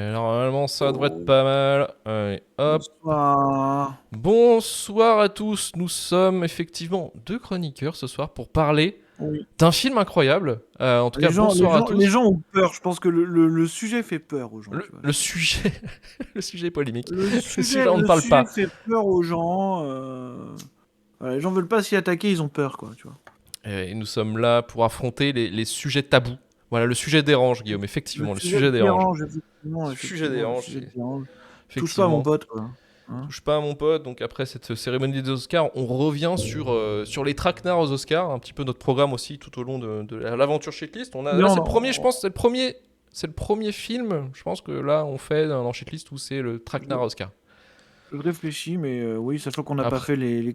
Et normalement, ça devrait être Oh, pas mal. Allez, hop. bonsoir. Bonsoir à tous. Nous sommes effectivement deux chroniqueurs ce soir pour parler Oui. d'un film incroyable. En tout Les cas, gens, les bonsoir à gens, les tous. gens ont peur. Je pense que le sujet fait peur aux gens. Tu vois. Le sujet, le sujet est polémique. Le Le sujet, sujet, on ne le parle sujet pas. fait peur aux gens. Voilà, les gens veulent pas s'y attaquer, ils ont peur, quoi. Tu vois. Et nous sommes là pour affronter les sujets tabous. Voilà, le sujet dérange, Guillaume. Le Effectivement, le sujet sujet dérange. dérange, effectivement, Le sujet effectivement. Le dérange, sujet dérange. Touche pas à mon effectivement. pote, quoi. Hein. Touche pas à mon pote. Donc après cette cérémonie des Oscars, on revient sur les traquenards aux Oscars, un petit peu notre programme aussi tout au long de l'aventure Shitlist. Là, Non, c'est le premier, je non. pense, c'est le premier film. Je pense que là, on fait dans Shitlist où c'est le traquenard Oscar. Je réfléchis, mais oui, sachant qu'on n'a pas Après, fait les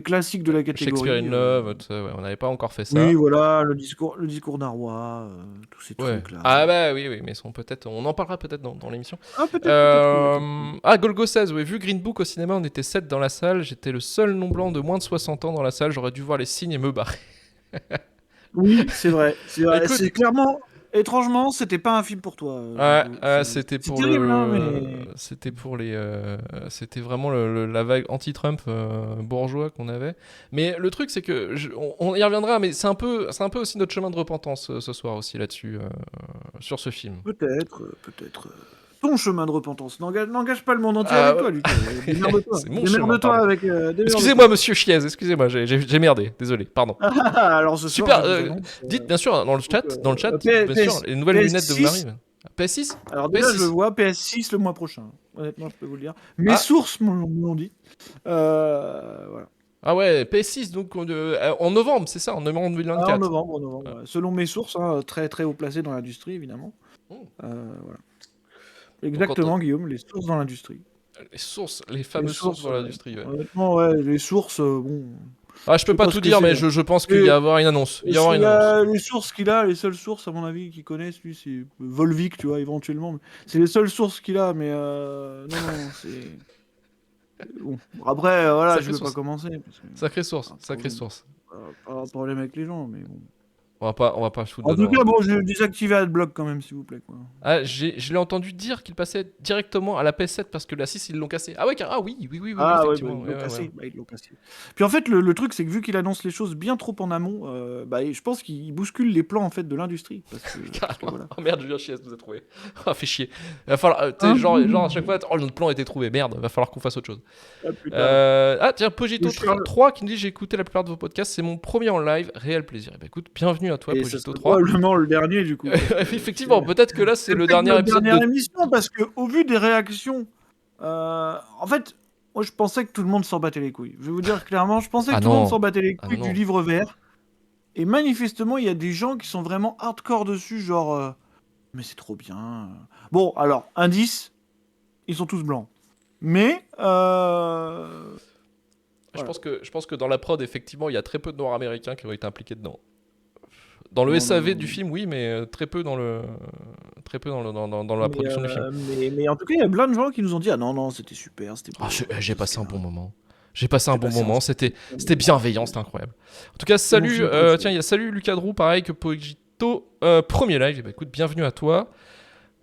classiques de la Shakespeare in catégorie. Love, tout ça, ouais, on n'avait pas encore fait Oui, ça. voilà, le discours d'un roi, tous ces Ouais. trucs-là. Ah bah oui, oui, mais on en parlera peut-être dans l'émission. Ah, peut-être que oui. Ah, Golgo 16, oui, vu Green Book au cinéma, on était 7 dans la salle. J'étais le seul non-blanc de moins de 60 ans dans la salle. J'aurais dû voir les signes et me barrer. Oui, c'est vrai. C'est Bah, vrai. écoute, C'est clairement, étrangement, c'était pas un film pour toi, Golgo. c'était C'est pour terrible, hein, mais. c'était pour c'était vraiment la vague anti-Trump bourgeois qu'on avait. Mais le truc, c'est que on y reviendra, mais c'est un peu aussi notre chemin de repentance ce soir aussi là-dessus, sur ce film. Peut-être. Ton chemin de repentance. N'engage pas le monde entier Ah, avec toi, Lucas. Démerde-toi. c'est mon chemin, Démerde-toi pardon. avec. Excusez-moi, Démerde-toi. monsieur Chiez, excusez-moi, j'ai merdé, désolé, pardon. Alors ce soir, Super, je vous annonce. dites bien sûr Donc, dans le chat, dites bien sûr les nouvelles lunettes de PS6. Marie. PS6 Alors déjà, je PS6 vois PS6 le mois prochain. Honnêtement, je peux vous le dire. Mes Ah, sources m'ont dit. Voilà. ah ouais, PS6 donc en novembre, c'est ça, en novembre Ah, en 2024. novembre, Ah. ouais. Selon mes sources, hein, très très haut placées dans l'industrie, évidemment. Oh. Voilà. Donc Exactement, Guillaume, les sources dans l'industrie. les Les fameuses sources sources, dans l'industrie. Ouais. honnêtement, ouais, les sources, bon, Ah, je je peux sais pas pas tout ce que dire, c'est, mais hein. je pense qu'il y Et a avoir une annonce. Il y aura il une y annonce. a les sources qu'il a, les seules sources, à mon avis, qu'il connaisse, lui, c'est Volvic, tu vois, éventuellement. C'est les seules sources qu'il a, mais non, c'est. Bon, après, voilà, je Sacrée vais pas source. commencer, parce que Sacrée source. pas un Sacrée problème, source. pas un problème avec les gens, mais bon. On va pas se foutre En tout dedans. cas, bon, je vais désactiver AdBlock quand même, s'il vous plaît, quoi. Ah, je l'ai entendu dire qu'il passait directement à la PS7 parce que la 6 ils l'ont cassé. Ah ouais, oui, Ah ouais, bah, effectivement. ils Ouais, l'ont ouais, ouais. cassé. Bah, ils l'ont cassé. Puis en fait, le truc, c'est que vu qu'il annonce les choses bien trop en amont, bah, je pense qu'il bouscule les plans en fait de l'industrie. Parce que Carrément. voilà. Oh merde, Julien Chies nous a trouvé. Ah, fait chier. Il va falloir, tu sais, Hein. genre à chaque fois, oh, notre plan a été trouvé. Merde, va falloir qu'on fasse autre chose. Ah putain. Ah, tiens, Et, Pogito je parle- 3 qui nous dit j'ai écouté la plupart de vos podcasts, c'est mon premier en live, réel plaisir. Et bah écoute, bienvenue à toi, et ça Pogito sera 3. probablement le dernier du coup. Parce que Effectivement, peut-être que là c'est c'est le peut-être dernier notre épisode dernière de. émission parce que au vu des réactions, en fait, moi je pensais que tout le monde s'en battait les couilles. Je vais vous dire clairement, je pensais Ah que tout le monde non, s'en battait les ah non, couilles du non. livre vert. Et manifestement, il y a des gens qui sont vraiment hardcore dessus, genre, mais c'est trop bien. Bon, alors, indice, ils sont tous blancs. Mais, voilà. Je pense que dans la prod, effectivement, il y a très peu de noirs américains qui ont été impliqués dedans. Dans le Non, non, SAV non, du non. film, oui, mais très peu dans la production du film. Mais en tout cas, il y a plein de gens qui nous ont dit, ah non, non, c'était super, c'était Ah, beau, j'ai tout passé un ça. bon moment. J'ai passé un J'ai bon passé un moment, super c'était moment. bienveillant, c'était incroyable. En tout cas, C'est mon salut, film préféré. tiens, il y a salut Lucas Drou, pareil que Pogito, premier live. Eh ben, écoute, bienvenue à toi.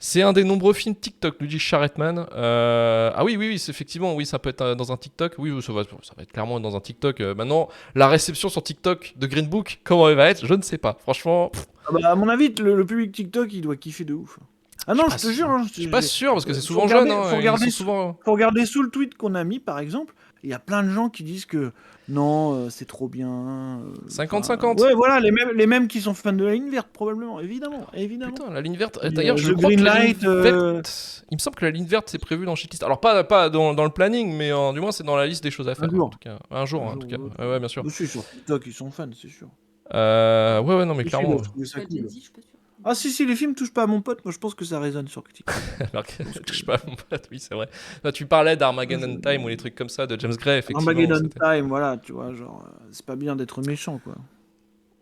C'est un des nombreux films TikTok, nous dit Charretman. Ah oui, oui, oui, effectivement, oui, ça peut être dans un TikTok. Oui, ça va être clairement dans un TikTok. Maintenant, la réception sur TikTok de Green Book, comment elle va être, je ne sais pas. Franchement, Ah bah, à mon avis, le public TikTok, il doit kiffer de ouf. Ah non, je te jure, hein, je suis pas sûr parce que c'est faut souvent jeune. regarder, Hein, ils sont souvent. faut regarder sous le tweet qu'on a mis, par exemple. Il y a plein de gens qui disent que non, c'est trop bien. Enfin, 50-50. ouais, voilà, les mêmes qui sont fans de la ligne verte, probablement, évidemment, évidemment. Putain, la ligne verte. Puis, D'ailleurs, je The crois Green que la ligne Light, verte. Il me semble que la ligne verte, c'est prévu dans Shitlist. Alors, pas dans le planning, mais du moins, c'est dans la liste des choses à un faire. En jour, tout cas. Un jour, un en jour tout ou cas. l'autre. Ouais, bien sûr. Monsieur, sur TikTok, ils sont fans, c'est sûr. Ouais, ouais, non, mais Les films, clairement. je trouvais ça Bah, déjà cool. dit, je suis pas sûre. Ah si, les films touchent pas à mon pote, moi je pense que ça résonne sur TikTok. Alors que je sais pas, mon pote, oui, c'est vrai. Là, tu parlais d'Armageddon Time ou les trucs comme ça, de James Gray, effectivement. Armageddon Time, voilà, tu vois, genre, c'est pas bien d'être méchant, quoi.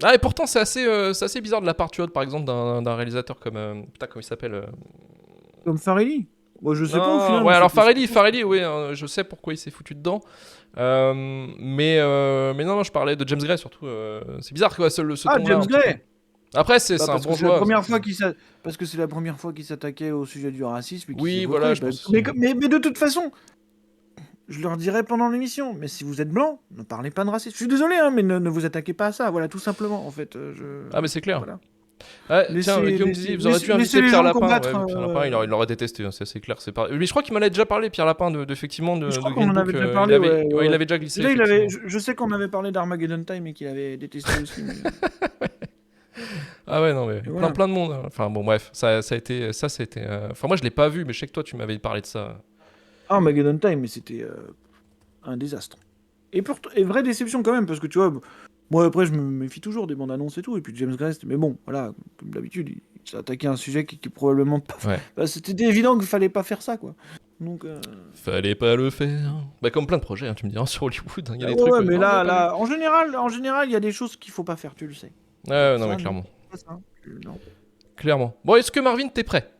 Ah, et pourtant, c'est assez bizarre de la part, tu vois, par exemple, d'un réalisateur comme. Putain, comment il s'appelle Comme Farelli. Moi, je sais pas au Ah, final. ouais, mais alors c'était- Farelli, oui, je sais pourquoi il s'est foutu dedans. Mais non, je parlais de James Gray surtout. C'est bizarre, quoi, ce Ah, ton-là. James Gray. Après, c'est Bah, un parce que bon c'est la joueur. première fois parce que c'est la première fois qu'il s'attaquait au sujet du racisme et qu'il Oui, s'évoquait. voilà, je pense. Mais de toute façon, je leur dirai pendant l'émission, mais si vous êtes blanc, ne parlez pas de racisme. Je suis désolé, hein, mais ne vous attaquez pas à ça. Voilà, tout simplement, en fait. Ah, mais c'est clair. Voilà. Ouais, tiens, Guillaume Dizzy, vous auriez dû Laissez inviter les Pierre gens Lapin. combattre. Ouais, Pierre Lapin, il aurait détesté, hein, c'est clair. Mais je crois qu'il m'en a déjà parlé, Pierre Lapin, effectivement, Je de crois Green qu'on en Book. avait déjà Il parlé, avait, ouais. il avait déjà glissé, Déjà, effectivement. je sais qu'on avait parlé d'Armageddon Time et qu'il avait détesté aussi. Ah ouais, non, mais Voilà. plein de monde. Hein. Enfin, bon, bref, ça a été. Enfin, moi, je l'ai pas vu, mais je sais que toi, tu m'avais parlé de ça. Armageddon Time, mais c'était un désastre. Et vraie déception quand même, parce que tu vois, moi après je me méfie toujours des bandes annonces et tout, et puis James Gray, mais bon, voilà, comme d'habitude, il s'est attaqué à un sujet qui est probablement pas. Ouais. Bah, c'était évident qu'il fallait pas faire ça, quoi. Donc. Fallait pas le faire. Bah, comme plein de projets, hein, tu me diras, sur Hollywood. Il y a des Ouais, trucs. ouais, mais Non, on va pas là, en général, il y a des choses qu'il faut pas faire, tu le sais. Ouais, non, Ça, mais non, clairement. pas ça, non. Clairement. Bon, est-ce que Marvin, t'es prêt?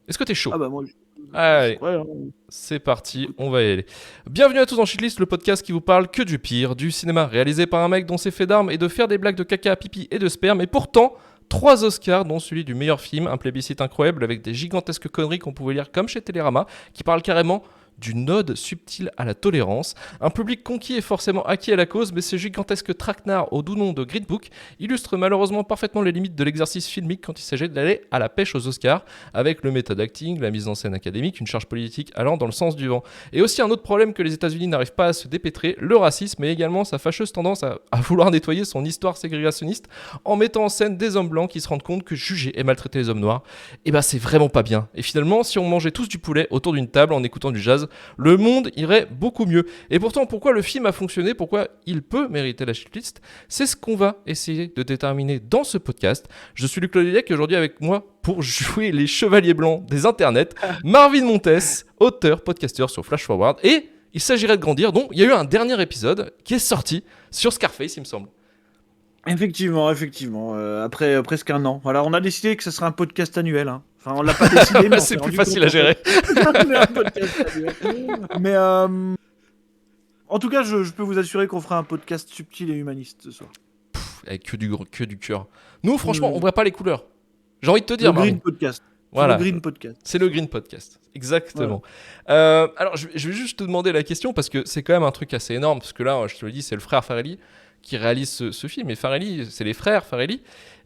Est-ce que t'es chaud? Ah bah moi, je suis Allez, prêt, hein. c'est parti, on va y aller. Bienvenue à tous dans Shitlist, le podcast qui vous parle que du pire du cinéma, réalisé par un mec dont c'est fait d'armes et de faire des blagues de caca, pipi et de sperme, et pourtant 3 Oscars, dont celui du meilleur film, un plébiscite incroyable avec des gigantesques conneries qu'on pouvait lire comme chez Télérama, qui parlent carrément d'une ode subtile à la tolérance. Un public conquis et forcément acquis à la cause, mais ce gigantesque traquenard au doux nom de Green Book illustre malheureusement parfaitement les limites de l'exercice filmique quand il s'agit d'aller à la pêche aux Oscars, avec le méthode acting, la mise en scène académique, une charge politique allant dans le sens du vent. Et aussi un autre problème que les États-Unis n'arrivent pas à se dépêtrer, le racisme et également sa fâcheuse tendance à vouloir nettoyer son histoire ségrégationniste en mettant en scène des hommes blancs qui se rendent compte que juger et maltraiter les hommes noirs, et bah c'est vraiment pas bien. Et finalement, si on mangeait tous du poulet autour d'une table en écoutant du jazz, le monde irait beaucoup mieux. Et pourtant, pourquoi le film a fonctionné, pourquoi il peut mériter la shitlist, c'est ce qu'on va essayer de déterminer dans ce podcast. Je suis Luc Lodeliec et aujourd'hui avec moi pour jouer les chevaliers blancs des internets, Marvin Montes, auteur, podcasteur sur Flash Forward, et il s'agirait de grandir, donc il y a eu un dernier épisode qui est sorti sur Scarface, il me semble. Effectivement. Après presque un an. Voilà, on a décidé que ce serait un podcast annuel. Hein. Enfin, on l'a pas décidé, mais C'est plus facile à gérer. On est un podcast annuel. Mais en tout cas, je peux vous assurer qu'on fera un podcast subtil et humaniste ce soir. Avec que du cœur. Nous, franchement, on voit pas les couleurs. J'ai envie de te dire, Le Marvin. Green Podcast. Voilà. Le Green Podcast. C'est le Green Podcast, exactement. Alors, je vais juste te demander la question parce que c'est quand même un truc assez énorme. Parce que là, je te le dis, c'est le frère Farrelly qui réalise ce film. Et Farrelly, c'est les frères Farrelly.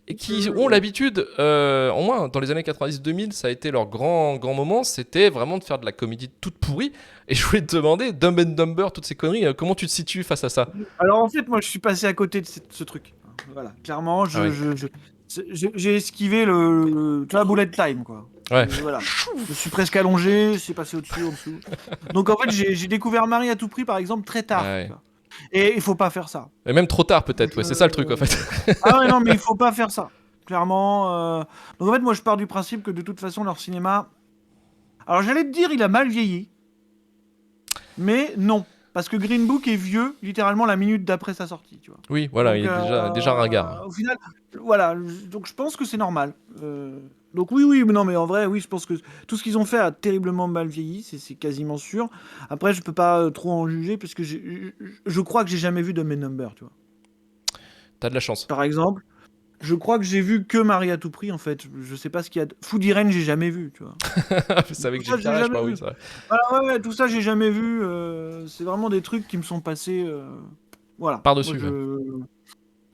Et qui ont l'habitude, au moins dans les années 90-2000, ça a été leur grand moment, c'était vraiment de faire de la comédie toute pourrie. Et je voulais te demander, Dumb and Dumber, toutes ces conneries, comment tu te situes face à ça? Alors en fait, moi, je suis passé à côté de ce truc. Voilà, clairement, j'ai esquivé tu vois, bullet time, quoi. Ouais. Voilà. Je suis presque allongé, c'est passé au-dessus, en dessous. Donc en fait, j'ai découvert Marie à tout prix, par exemple, très tard. Ouais. Tu vois. Et il faut pas faire ça. Et même trop tard peut-être, ouais, c'est ça le truc en fait. Ah ouais, non, mais il faut pas faire ça. Clairement. Donc en fait, moi, je pars du principe que de toute façon, leur cinéma. Alors j'allais te dire, il a mal vieilli. Mais non. Parce que Green Book est vieux, littéralement la minute d'après sa sortie, tu vois. Oui, voilà, Donc, il est déjà ringard. Au final, voilà. Donc je pense que c'est normal. Donc oui, mais non, mais en vrai, oui, je pense que tout ce qu'ils ont fait a terriblement mal vieilli, c'est quasiment sûr. Après, je peux pas trop en juger parce que je crois que j'ai jamais vu Dumb and Dumber, tu vois. T'as de la chance. Par exemple, je crois que j'ai vu que Marie à tout prix, en fait. Je sais pas ce qu'il y a. Food Irene, j'ai jamais vu, tu vois. C'est avec Tout ça, Jim j'ai Carrey, je jamais crois, vu. oui, c'est vrai. Voilà, ouais, tout ça, j'ai jamais vu. C'est vraiment des trucs qui me sont passés. Voilà. Par-dessus, Moi,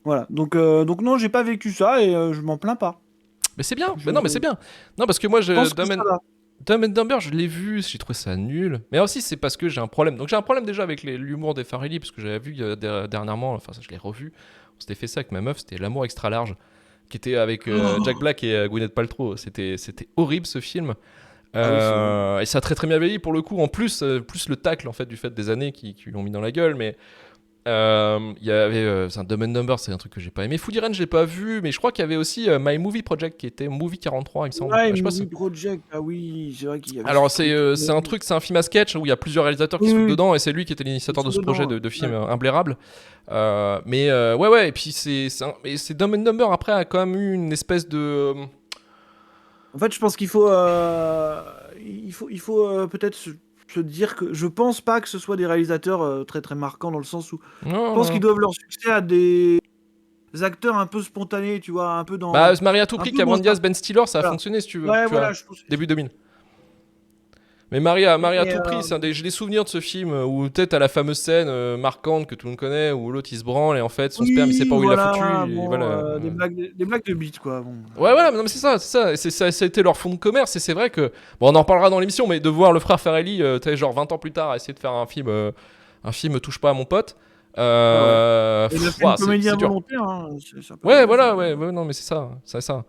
voilà. Donc non, j'ai pas vécu ça et je m'en plains pas. Mais c'est bien, mais non, mais c'est bien. Non, parce que moi, Je pense que ça va. Dumb and Dumber, je l'ai vu, j'ai trouvé ça nul. Mais aussi, c'est parce que j'ai un problème. Donc, j'ai un problème déjà avec l'humour des Farrelly, parce que j'avais vu dernièrement, enfin, ça, je l'ai revu. On s'était fait ça avec ma meuf, c'était L'amour extra large, qui était avec Jack Black et Gwyneth Paltrow. C'était horrible ce film. Et ça a très très bien vieilli pour le coup. En plus, plus le tacle en fait du fait des années qui l'ont mis dans la gueule. Mais il y avait c'est un Dumb and Dumber, c'est un truc que j'ai pas aimé. Food Irene, je l'ai pas vu, mais je crois qu'il y avait aussi My Movie Project qui était Movie 43, il me semble. Ouais, Je sais pas Movie Project, ah oui, c'est vrai qu'il y avait. Alors ce c'est un truc, c'est un film à sketch où il y a plusieurs réalisateurs qui sont dedans et c'est lui qui était l'initiateur de ce projet de film imblairable. Ouais, et puis c'est Dumb and Dumber après a quand même eu une espèce de En fait, je pense qu'il faut peut-être se dire que je pense pas que ce soit des réalisateurs très très marquants dans le sens où je pense qu'ils doivent leur succès à des acteurs un peu spontanés, tu vois, un peu Bah, dans, se marier à tout un prix, peu dans Cameron ça. Diaz, Ben Stiller, ça a Voilà. fonctionné si tu veux, Ouais, tu vois, voilà, je pense. début 2000. Mais Marie à Et tout prix, j'ai des souvenirs de ce film où peut-être à la fameuse scène marquante que tout le monde connaît, où l'autre il se branle et en fait son sperme il sait oui, pas où il l'a foutu. voilà, Et bon, voilà. des blagues de bite, quoi. Bon. Ouais, voilà, mais non, mais c'est ça, c'est ça. Ça a été leur fond de commerce et c'est vrai que. Bon, on en parlera dans l'émission, mais de voir le frère Farrelly, tu sais, genre 20 ans plus tard, essayer de faire un film Touche pas à mon pote, Ouais, ouais. Il a fait une ouah, comédie c'est dur. involontaire, hein. Ça peut Ouais, arriver, ça. voilà, ouais, non, mais c'est ça, c'est ça.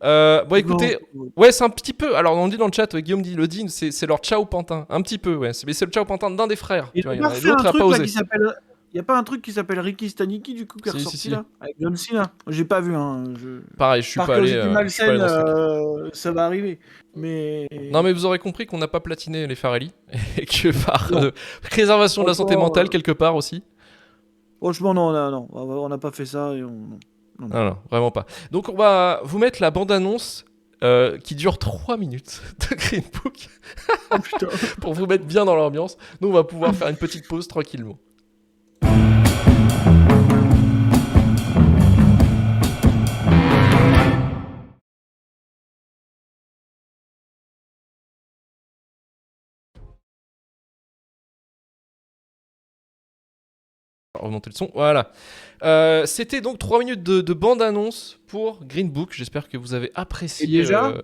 Bon, Donc, écoutez, ouais, c'est un petit peu. Alors, on dit dans le chat, Guillaume dit le Dean, c'est leur Ciao Pantin, un petit peu, ouais. Mais c'est le Ciao Pantin d'un des frères, il tu a vois. pas refait un L'autre a pas truc là osé. qui s'appelle. Il y a pas un truc qui s'appelle Ricky Staniki du coup qui est Si, si, ressorti si. là avec John Cena. J'ai pas vu, hein. Pareil, je suis Par pas allé, curiosité je suis pas allé malsaine, dans ce truc. ça va arriver. Mais Non, mais vous aurez compris qu'on n'a pas platiné les Farrelly et que par non, préservation de la santé franchement, mentale quelque part aussi. franchement non, non, on n'a pas fait ça et non, non, non. Non, non, vraiment pas. Donc on va vous mettre la bande-annonce qui dure 3 minutes de Green Book Oh putain. pour vous mettre bien dans l'ambiance. Nous, on va pouvoir faire une petite pause tranquillement. Remonter le son, voilà. C'était donc 3 minutes de bande-annonce pour Green Book. J'espère que vous avez Et apprécié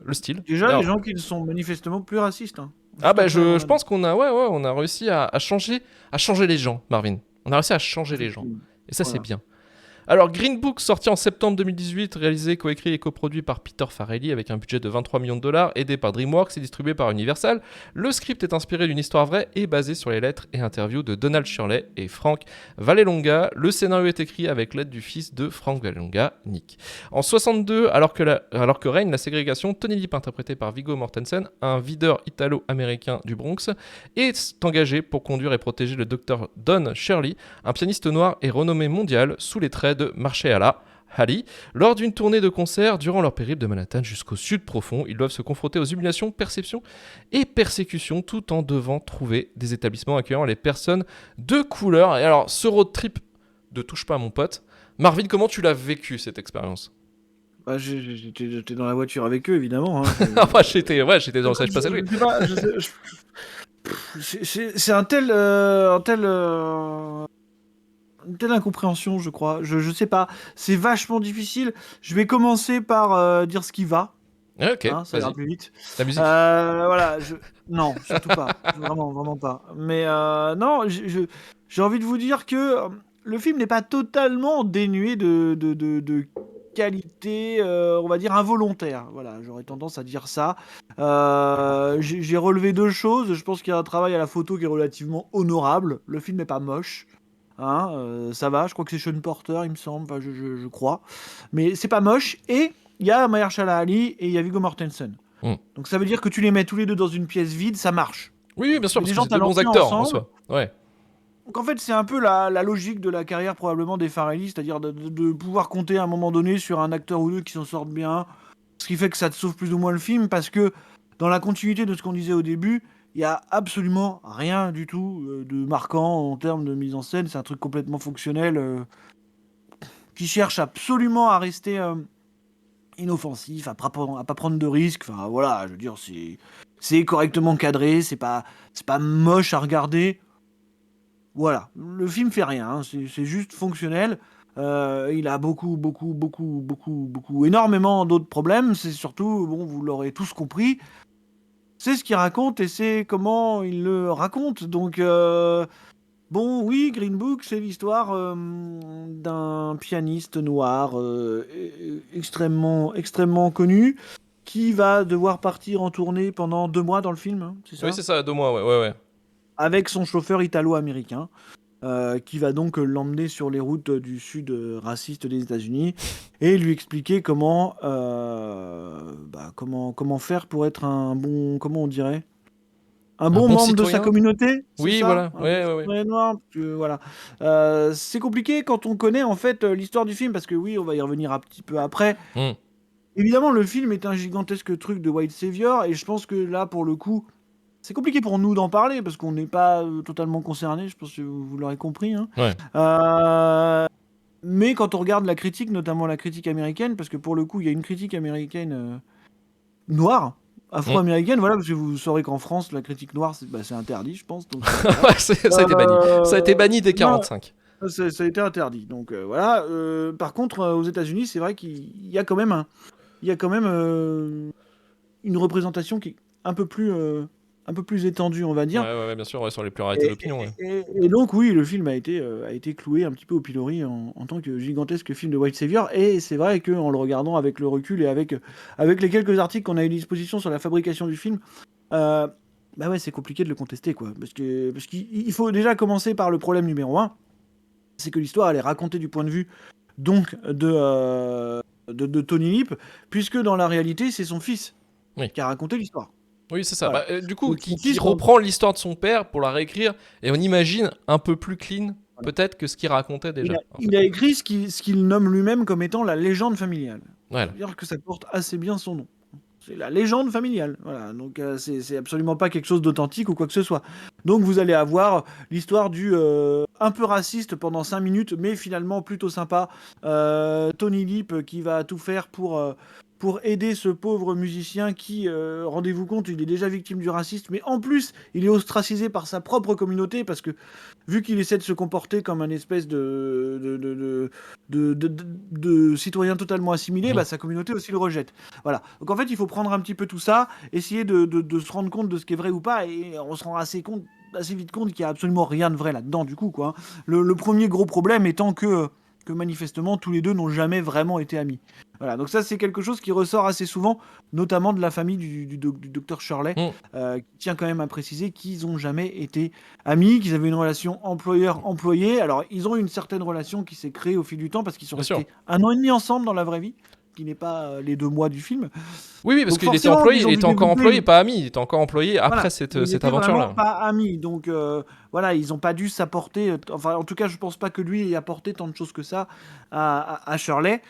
le style. déjà les Alors, gens qui sont manifestement plus racistes, hein. ah Juste bah après la je pense bande-annonce. qu'on a on a réussi à changer les gens, Marvin. On a réussi à changer les gens. Effectivement. Et ça c'est Voilà. bien. Alors Green Book, sorti en septembre 2018, réalisé, coécrit et coproduit par Peter Farrelly avec un budget de 23 millions de dollars, aidé par DreamWorks et distribué par Universal. Le script est inspiré d'une histoire vraie et basé sur les lettres et interviews de Donald Shirley et Frank Vallelonga. Le scénario est écrit avec l'aide du fils de Frank Vallelonga, Nick. En 62, alors que règne la ségrégation, Tony Lip, interprété par Viggo Mortensen, un videur italo-américain du Bronx, est engagé pour conduire et protéger le docteur Don Shirley, un pianiste noir et renommé mondial, sous les traits de Marshall Ali. Lors d'une tournée de concert, durant leur périple de Manhattan jusqu'au sud profond, ils doivent se confronter aux humiliations, perceptions et persécutions, tout en devant trouver des établissements accueillant les personnes de couleur. Et alors, ce road trip de Touche pas à mon pote, Marvin, comment tu l'as vécu cette expérience? Bah, j'étais dans la voiture avec eux évidemment, hein. Moi, j'étais dans le sage passager. Je sais pas, c'est un tel, une telle incompréhension, je crois. Je sais pas. C'est vachement difficile. Je vais commencer par dire ce qui va. Ouais, ok, Hein, ça ira vas-y. plus vite. La musique. Voilà. Non, surtout pas. Vraiment, vraiment pas. Mais non, j'ai envie de vous dire que le film n'est pas totalement dénué de qualité, on va dire involontaire. Voilà, j'aurais tendance à dire ça. J'ai relevé deux choses. Je pense qu'il y a un travail à la photo qui est relativement honorable. Le film n'est pas moche. Hein, ça va, je crois que c'est Sean Porter, il me semble, enfin, je crois. Mais c'est pas moche. Et il y a Mahershala Ali et il y a Viggo Mortensen. Mm. Donc ça veut dire que tu les mets tous les deux dans une pièce vide, ça marche. Oui, bien sûr, C'est parce des que gens c'est deux bons talentueux acteurs en ensemble. soi. Ouais. Donc en fait, c'est un peu la logique de la carrière probablement des Farrelly, c'est-à-dire de pouvoir compter à un moment donné sur un acteur ou deux qui s'en sortent bien. Ce qui fait que ça te sauve plus ou moins le film, parce que dans la continuité de ce qu'on disait au début, il y a absolument rien du tout de marquant en termes de mise en scène. C'est un truc complètement fonctionnel qui cherche absolument à rester inoffensif, à pas prendre de risques. Enfin voilà, je veux dire, c'est correctement cadré, c'est pas moche à regarder. Voilà, le film fait rien, hein, c'est juste fonctionnel. Il a énormément d'autres problèmes. C'est surtout, bon, vous l'aurez tous compris, c'est ce qu'il raconte et c'est comment il le raconte. Donc, bon, oui, Green Book, c'est l'histoire d'un pianiste noir extrêmement connu qui va devoir partir en tournée pendant 2 mois dans le film, hein, c'est Oui, ça? c'est ça, 2 mois, ouais. Avec son chauffeur italo-américain. Qui va donc l'emmener sur les routes du sud raciste des États-Unis et lui expliquer comment faire pour être un bon, comment on dirait, un Un bon bon membre de sa citoyen. communauté, c'est Oui, ça? voilà, Un bon ouais. citoyen noir, parce que, voilà. C'est compliqué quand on connaît en fait l'histoire du film, parce que oui, on va y revenir un petit peu après. Mm. Évidemment, le film est un gigantesque truc de White Savior, et je pense que là, pour le coup, c'est compliqué pour nous d'en parler parce qu'on n'est pas totalement concernés, je pense que vous l'aurez compris, hein. Ouais. Euh, Mais quand on regarde la critique, notamment la critique américaine, parce que pour le coup, il y a une critique américaine noire, afro-américaine, voilà, parce que vous saurez qu'en France, la critique noire, c'est interdit, je pense. Donc, voilà. Ouais, ça a été banni. Ça a été banni dès Non, 45. ça a été interdit. Donc voilà. Par contre, aux États-Unis, c'est vrai qu'il y a quand même, il y a quand même une représentation qui est un peu plus étendue, on va dire. Ouais, bien sûr, ouais, sur les pluralités d'opinion. Ouais. Et donc oui, le film a été cloué un petit peu au pilori en tant que gigantesque film de White Savior. Et c'est vrai qu'en le regardant avec le recul et avec les quelques articles qu'on a eu à disposition sur la fabrication du film, bah ouais, c'est compliqué de le contester, quoi. Parce qu'il faut déjà commencer par le problème numéro 1, c'est que l'histoire, elle est racontée du point de vue donc de Tony Lip, puisque dans la réalité, c'est son fils qui a raconté l'histoire. Oui, c'est ça. Voilà. Du coup, Donc, qui reprend l'histoire de son père pour la réécrire, et on imagine un peu plus clean, peut-être, que ce qu'il racontait déjà. Il a écrit ce qu'il nomme lui-même comme étant la légende familiale. Voilà. C'est-à-dire que ça porte assez bien son nom. C'est la légende familiale. Voilà. Donc c'est absolument pas quelque chose d'authentique ou quoi que ce soit. Donc vous allez avoir l'histoire du un peu raciste pendant 5 minutes, mais finalement plutôt sympa. Tony Lip qui va tout faire pour aider ce pauvre musicien qui, rendez-vous compte, il est déjà victime du racisme, mais en plus, il est ostracisé par sa propre communauté, parce que vu qu'il essaie de se comporter comme un espèce de citoyen totalement assimilé, bah, sa communauté aussi le rejette. Voilà. Donc en fait, il faut prendre un petit peu tout ça, essayer de se rendre compte de ce qui est vrai ou pas, et on se rend assez vite compte qu'il n'y a absolument rien de vrai là-dedans, du coup, quoi. Le premier gros problème étant que manifestement tous les deux n'ont jamais vraiment été amis. Voilà, donc ça c'est quelque chose qui ressort assez souvent, notamment de la famille du docteur Shirley, qui tient quand même à préciser qu'ils n'ont jamais été amis, qu'ils avaient une relation employeur-employé. Alors ils ont une certaine relation qui s'est créée au fil du temps parce qu'ils sont restés 1 an et demi ensemble dans la vraie vie, qui n'est pas les 2 mois du film. Oui, parce qu'il était employé, il était encore employé, pas ami, il était encore employé après voilà, cette ils aventure-là. Vraiment pas amis, donc voilà, ils n'ont pas dû s'apporter, enfin en tout cas je pense pas que lui ait apporté tant de choses que ça à Shirley.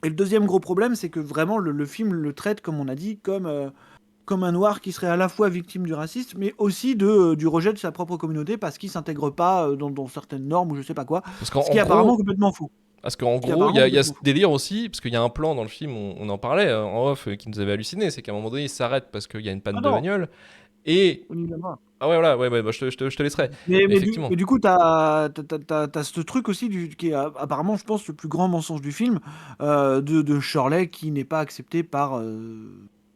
Et le deuxième gros problème, c'est que vraiment le film le traite, comme on a dit, comme un noir qui serait à la fois victime du racisme, mais aussi du rejet de sa propre communauté parce qu'il s'intègre pas dans certaines normes ou je sais pas quoi, ce qui est apparemment complètement faux. Parce qu'en gros, il y a ce délire aussi, parce qu'il y a un plan dans le film, on en parlait en off, qui nous avait halluciné, c'est qu'à un moment donné, il s'arrête parce qu'il y a une panne de bagnole. Et... Ah ouais, voilà, bah, je te laisserai. Mais du coup, t'as ce truc aussi qui est apparemment, je pense, le plus grand mensonge du film, de Shirley qui n'est pas accepté par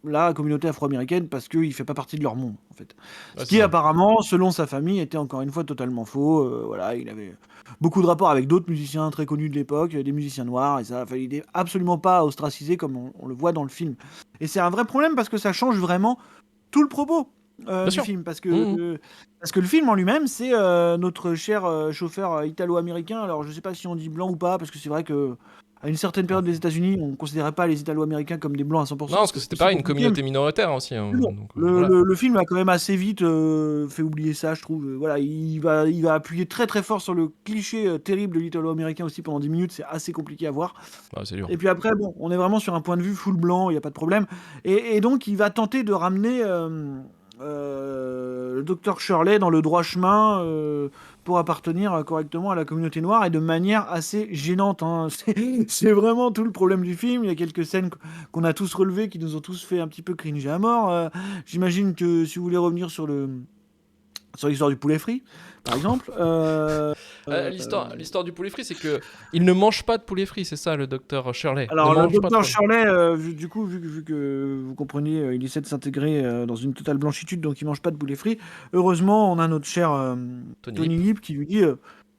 la communauté afro-américaine parce qu'il fait pas partie de leur monde, en fait. Ce qui, apparemment, selon sa famille, était encore une fois totalement faux. Voilà, il avait beaucoup de rapports avec d'autres musiciens très connus de l'époque, des musiciens noirs, et ça, il n'est absolument pas ostracisé comme on le voit dans le film. Et c'est un vrai problème parce que ça change vraiment tout le propos du film, parce que le film en lui-même, c'est notre cher chauffeur italo-américain. Alors je sais pas si on dit blanc ou pas, parce que c'est vrai que à une certaine période des États-Unis, on considérait pas les Italo-américains comme des blancs à 100%. Non, parce que c'était pas une communauté minoritaire aussi. Bon, donc, le film a quand même assez vite fait oublier ça, je trouve. Voilà, il va appuyer très très fort sur le cliché terrible de l'italo-américain aussi pendant 10 minutes, c'est assez compliqué à voir. C'est dur. Et puis après, bon, on est vraiment sur un point de vue full blanc, il n'y a pas de problème. Et donc, il va tenter de ramener le docteur Shirley dans le droit chemin pour appartenir correctement à la communauté noire et de manière assez gênante. Hein. C'est vraiment tout le problème du film. Il y a quelques scènes qu'on a tous relevées qui nous ont tous fait un petit peu cringer à mort. J'imagine que si vous voulez revenir sur l'histoire du poulet frit, par exemple. L'histoire du poulet frit, c'est que il ne mange pas de poulet frit, c'est ça, le docteur Shirley. Alors, le docteur Shirley, du coup, vu que vous compreniez, il essaie de s'intégrer dans une totale blanchitude, donc il mange pas de poulet frit. Heureusement, on a notre cher Tony Lip qui lui dit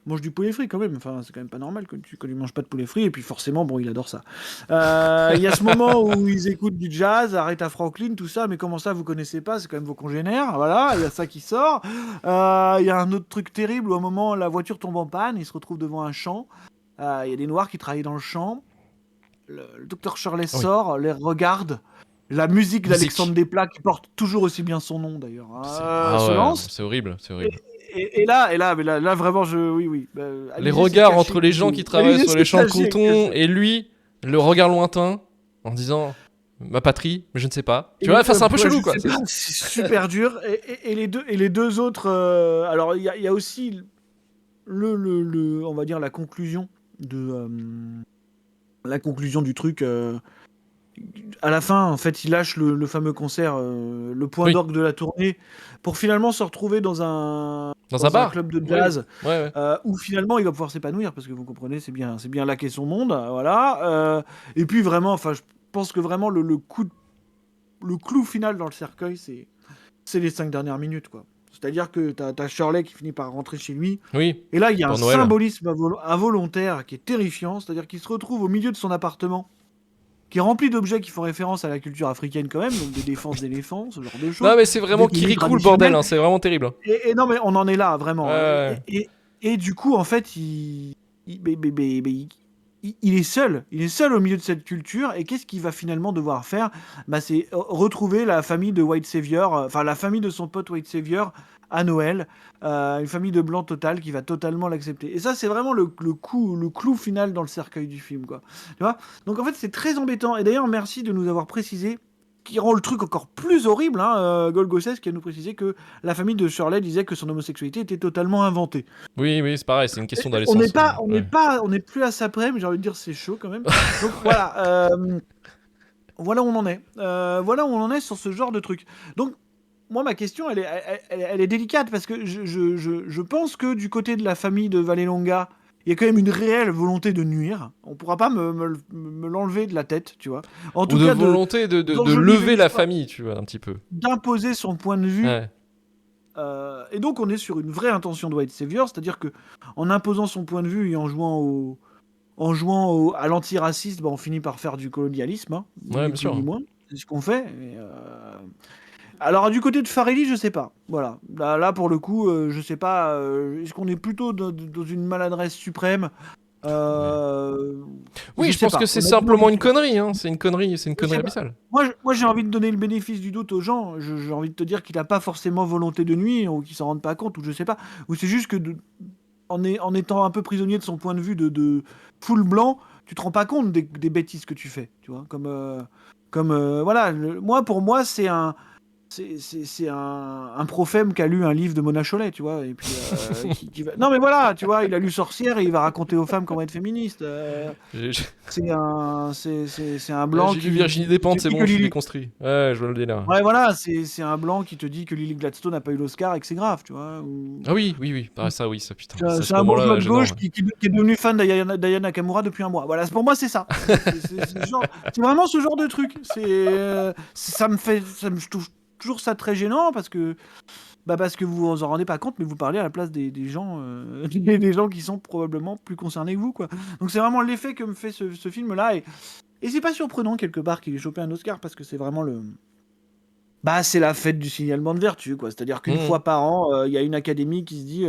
mange du poulet frit quand même. Enfin, c'est quand même pas normal que tu manges pas de poulet frit. Et puis forcément, bon, il adore ça. Il y a ce moment où ils écoutent du jazz, Aretha Franklin, tout ça. Mais comment ça, vous connaissez pas? C'est quand même vos congénères. Voilà, il y a ça qui sort. Il y a un autre truc terrible où à un moment, la voiture tombe en panne. Ils se retrouvent devant un champ. Il y a des noirs qui travaillent dans le champ. Le docteur Shirley sort, les regarde. La musique d'Alexandre Desplat, qui porte toujours aussi bien son nom d'ailleurs, se lance. C'est horrible, c'est horrible. Et là, vraiment, oui. Les regards entre les gens qui travaillent sur les champs de coton et lui, le regard lointain, en disant ma patrie, mais je ne sais pas. Tu vois, c'est un peu chelou, quoi. C'est super dur. Et les deux autres. Alors, il y a aussi on va dire la conclusion de la conclusion du truc. À la fin, en fait, il lâche le fameux concert, le point Oui, d'orgue de la tournée, pour finalement se retrouver dans un dans un bar. club de Oui, jazz, ouais, ouais. où finalement il va pouvoir s'épanouir, parce que vous comprenez, c'est bien là qu'est son monde, voilà. Et puis vraiment, enfin, je pense que vraiment le clou final dans le cercueil, c'est les 5 dernières minutes, quoi. C'est-à-dire que t'as Shirley qui finit par rentrer chez lui, Oui, et là il y a un pour Noël. symbolisme involontaire qui est terrifiant, c'est-à-dire qu'il se retrouve au milieu de son appartement, qui est rempli d'objets qui font référence à la culture africaine quand même, donc des défenses d'éléphants, ce genre de Non, choses, mais c'est des vraiment tenues Kirikou le bordel, traditionnelles. hein, c'est vraiment terrible, hein. Et non, mais on en est là, Ouais, vraiment. ouais, Et du coup, en fait, il est seul. Il est seul au milieu de cette culture. Et qu'est-ce qu'il va finalement devoir faire? Bah, c'est retrouver la famille de White Savior, enfin, la famille de son pote White Savior à Noël. Une famille de blancs total qui va totalement l'accepter. Et ça, c'est vraiment le clou final dans le cercueil du film, quoi. Tu vois? Donc, en fait, c'est très embêtant. Et d'ailleurs, merci de nous avoir précisé, qui rend le truc encore plus horrible, hein, Golgothès, qui a nous précisé que la famille de Shirley disait que son homosexualité était totalement inventée. oui, oui, c'est pareil, c'est une question On n'est d'adolescence. pas, on n'est Ouais. pas, on n'est plus à ça près, mais j'ai envie de dire c'est chaud quand même. Donc voilà, voilà où on en est. Voilà où on en est sur ce genre de truc. Donc moi ma question elle est délicate, parce que je pense que du côté de la famille de Vallelonga, il y a quand même une réelle volonté de nuire. On pourra pas me l'enlever de la tête, tu vois. En Ou tout de cas volonté de d'enjoliver lever la l'histoire, famille, tu vois, un petit peu. d'imposer son point de vue. Ouais. Et donc on est sur une vraie intention de White Savior, c'est-à-dire que en imposant son point de vue et à l'antiraciste, bah, on finit par faire du colonialisme, hein, Ouais, ni bien plus sûr. ni moins. C'est ce qu'on fait. Alors du côté de Farelli, je sais pas. Voilà. Là, pour le coup, je sais pas. Est-ce qu'on est plutôt dans une maladresse suprême? Ouais. Oui, Je je sais pense que pas. c'est Honnêtement, je simplement une sais pas. connerie, hein. C'est une Je connerie sais pas. abyssale. Moi, j'ai envie de donner le bénéfice du doute aux gens. J'ai envie de te dire qu'il n'a pas forcément volonté de nuire, ou qu'ils s'en rendent pas compte, ou je sais pas. Ou c'est juste que en étant un peu prisonnier de son point de vue de full blanc, tu te rends pas compte des bêtises que tu fais. Tu vois, voilà. Moi, pour moi, c'est un prophète qui a lu un livre de Mona Chollet, tu vois, et puis qui va... Non, mais voilà, tu vois, il a lu Sorcière et il va raconter aux femmes comment être féministe. J'ai j'ai- C'est un blanc j'ai lu Virginie qui te Despentes, c'est dit que bon, je suis Lily... déconstruit. Ouais, je vois le délire. Ouais, voilà, c'est un blanc qui te dit que Lily Gladstone n'a pas eu l'Oscar et que c'est grave, tu vois. Ah oui, oui, oui. Bah, ça, oui, ça, putain. Ça, à C'est ce un bourgeois moment-là, de gênant. gauche Ouais. qui est devenu fan d'Aya Nakamura depuis un mois. Voilà, pour moi, c'est ça. C'est vraiment ce genre de truc. Je trouve toujours ça très gênant, parce que vous vous en rendez pas compte, mais vous parlez à la place des gens, des gens qui sont probablement plus concernés que vous, quoi. Donc c'est vraiment l'effet que me fait ce film-là, et c'est pas surprenant quelque part qu'il ait chopé un Oscar, parce que c'est vraiment c'est la fête du signalement de vertu, quoi. C'est-à-dire qu'une Mhm. fois par an, il y a une académie qui se dit,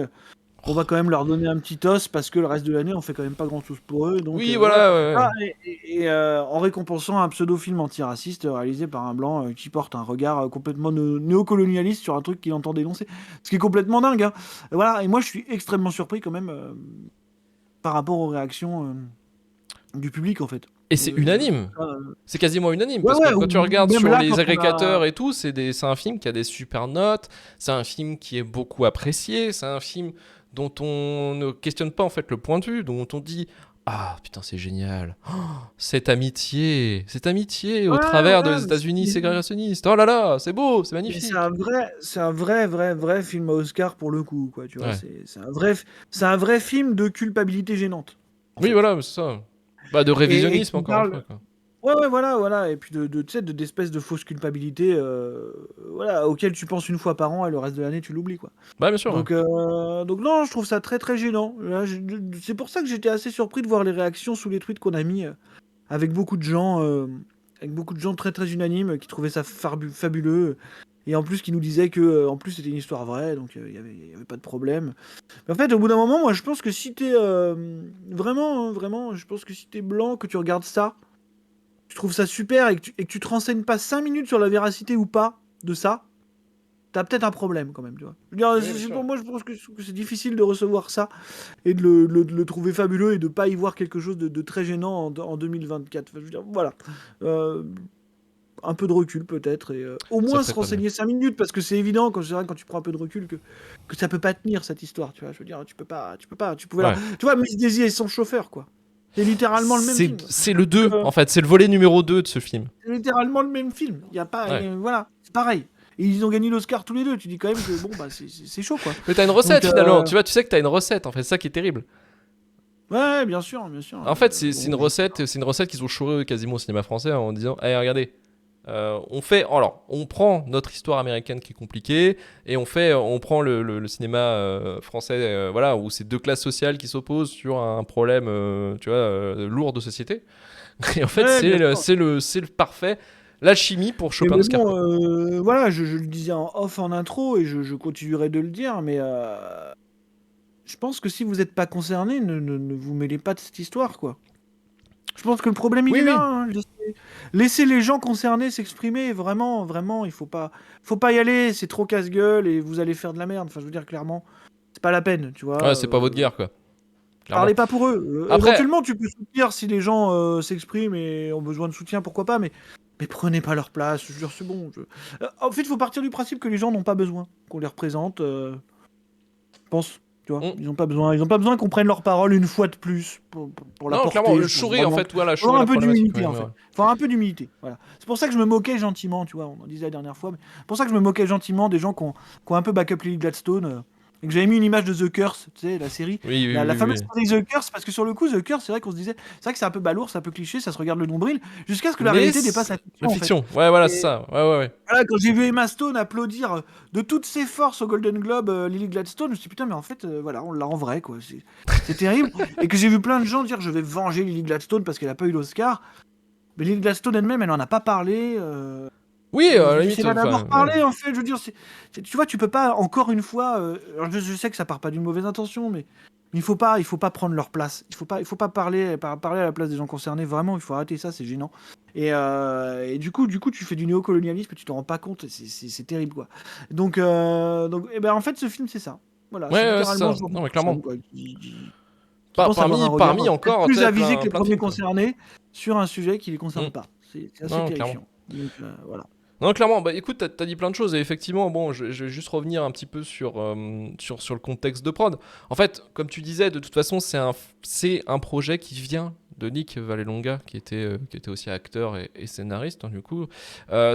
on va quand même leur donner un petit os, parce que le reste de l'année, on fait quand même pas grand-chose pour eux. Donc Oui, voilà. voilà, ouais, Ah, ouais. en récompensant un pseudo-film antiraciste réalisé par un blanc qui porte un regard complètement néocolonialiste sur un truc qu'il entend dénoncer. Ce qui est complètement dingue, hein. Voilà. Et moi, je suis extrêmement surpris quand même, par rapport aux réactions du public, en fait. Et c'est unanime. C'est quasiment unanime, Ouais, parce que ouais, quand tu ou regardes même sur là, les quand on agrégateurs a... et tout, c'est un film qui a des super notes, c'est un film qui est beaucoup apprécié, c'est un film dont on ne questionne pas en fait le point de vue, dont on dit ah putain c'est génial, oh, cette amitié au Ouais, travers ouais, des États-Unis ségrégationnistes, oh là là, c'est beau, c'est mais magnifique. c'est un vrai film à Oscar pour le coup, quoi. Tu vois, Ouais. c'est un vrai film de culpabilité gênante, en Oui fait. voilà, c'est ça. Bah de Et révisionnisme qui encore une parle... fois quoi. Ouais, ouais, voilà, voilà. Et puis tu sais, d'espèces de fausses culpabilités, voilà, auxquelles tu penses une fois par an et le reste de l'année, tu l'oublies, quoi. Bah bien sûr. Ouais. Donc non, je trouve ça très très gênant. Là, c'est pour ça que j'étais assez surpris de voir les réactions sous les tweets qu'on a mis, avec beaucoup de gens très très unanimes qui trouvaient ça fabuleux. Et en plus, qui nous disaient que en plus c'était une histoire vraie, donc il y avait pas de problème. Mais en fait, au bout d'un moment, moi, je pense que si t'es vraiment, hein, vraiment, je pense que si t'es blanc, que tu regardes ça, tu trouves ça super, et que tu te renseignes pas 5 minutes sur la véracité ou pas de ça, t'as peut-être un problème quand même, tu vois. Je veux dire, Oui bien sûr. pour moi, je pense que c'est difficile de recevoir ça et de le trouver fabuleux et de pas y voir quelque chose de très gênant en 2024. Enfin, je veux dire, voilà. Euh, un peu de recul peut-être, et au Ça moins ferait se pas mal. renseigner 5 minutes, parce que c'est évident quand tu prends un peu de recul que ça peut pas tenir cette histoire, tu vois. Je veux dire, tu pouvais là. Ouais. Tu vois, Miss Daisy et son chauffeur, quoi. C'est littéralement le même film. C'est le 2, en fait. C'est le volet numéro 2 de ce film. C'est littéralement le même film. Il y a pas, Ouais. voilà, c'est pareil. Et ils ont gagné l'Oscar tous les deux. Tu dis quand même que bon, bah, c'est chaud, quoi. Mais t'as une recette, Donc, finalement. Tu vois, tu sais que t'as une recette, en fait. C'est ça qui est terrible. Ouais, bien sûr, bien sûr. En fait, c'est une recette qu'ils ont chouré quasiment au cinéma français en disant, hey, regardez, on prend notre histoire américaine qui est compliquée et on prend le cinéma français, voilà, où c'est deux classes sociales qui s'opposent sur un problème, tu vois, lourd de société. Et en fait, Ouais, c'est le parfait, l'alchimie pour choper un mais Oscar. bon, Quoi. voilà, je le disais en off en intro et je continuerai de le dire, mais je pense que si vous n'êtes pas concerné, ne vous mêlez pas de cette histoire, quoi. Je pense que le problème, il Oui, est oui. là. Hein. Laissez les gens concernés s'exprimer. Vraiment, vraiment, il faut pas y aller. C'est trop casse-gueule et vous allez faire de la merde. Enfin, je veux dire, clairement, c'est pas la peine, tu vois. Ouais, c'est pas votre guerre, quoi. Clairement. Parlez pas pour eux. Après, Éventuellement, tu peux soutenir si les gens s'expriment et ont besoin de soutien, pourquoi pas, mais prenez pas leur place. Je veux dire, c'est bon. En fait, il faut partir du principe que les gens n'ont pas besoin qu'on les représente. Je pense. Tu vois, ils n'ont pas besoin qu'on prenne leur parole une fois de plus pour la non, porter. clairement, le Je pense chourer, en vraiment. fait, voilà, Faut avoir chourer la un peu problématique. d'humilité, en fait. Faut avoir un peu d'humilité. Voilà. C'est pour ça que je me moquais gentiment, tu vois. On en disait la dernière fois, mais c'est pour ça que je me moquais gentiment des gens qui ont un peu backup Lily Gladstone. Et que j'avais mis une image de The Curse, tu sais, la série. Oui, La fameuse oui. série The Curse, parce que sur le coup, The Curse, c'est vrai qu'on se disait, c'est vrai que c'est un peu balourd, c'est un peu cliché, ça se regarde le nombril, jusqu'à ce que la Mais réalité dépasse la fiction. La En fiction, fait. ouais, voilà, Et c'est ça. Ouais. voilà, quand j'ai vu Emma Stone applaudir de toutes ses forces au Golden Globe Lily Gladstone, je me suis dit putain, mais en fait, voilà, on l'a en vrai, quoi. C'est terrible. Et que j'ai vu plein de gens dire je vais venger Lily Gladstone parce qu'elle a pas eu l'Oscar. Mais Lily Gladstone elle-même, elle en a pas parlé. Oui, à la limite. C'est pas d'abord Enfin, parler, en fait. Je veux dire, tu vois, tu peux pas, encore une fois. Alors je sais que ça part pas d'une mauvaise intention, mais il faut pas prendre leur place. Il faut pas parler à la place des gens concernés. Vraiment, il faut arrêter ça, c'est gênant. Et du coup, tu fais du néocolonialisme et tu t'en rends pas compte. C'est terrible, quoi. Donc, et ben, en fait, ce film, c'est ça. Voilà, c'est ouais, c'est littéralement ça. ce genre de Non, mais personne, clairement. quoi, qui pense avoir un regard Parmi peut-être encore, tu plus sais, avisé que les plein de premiers films, quoi. concernés sur un sujet qui les concerne Mm. pas. C'est assez Non, terrifiant. clairement. Donc, voilà. Non, clairement, bah écoute, t'as dit plein de choses et effectivement, bon, je vais juste revenir un petit peu sur le contexte de prod. En fait, comme tu disais, de toute façon, c'est un projet qui vient de Nick Vallelonga, qui était aussi acteur et scénariste, hein, du coup.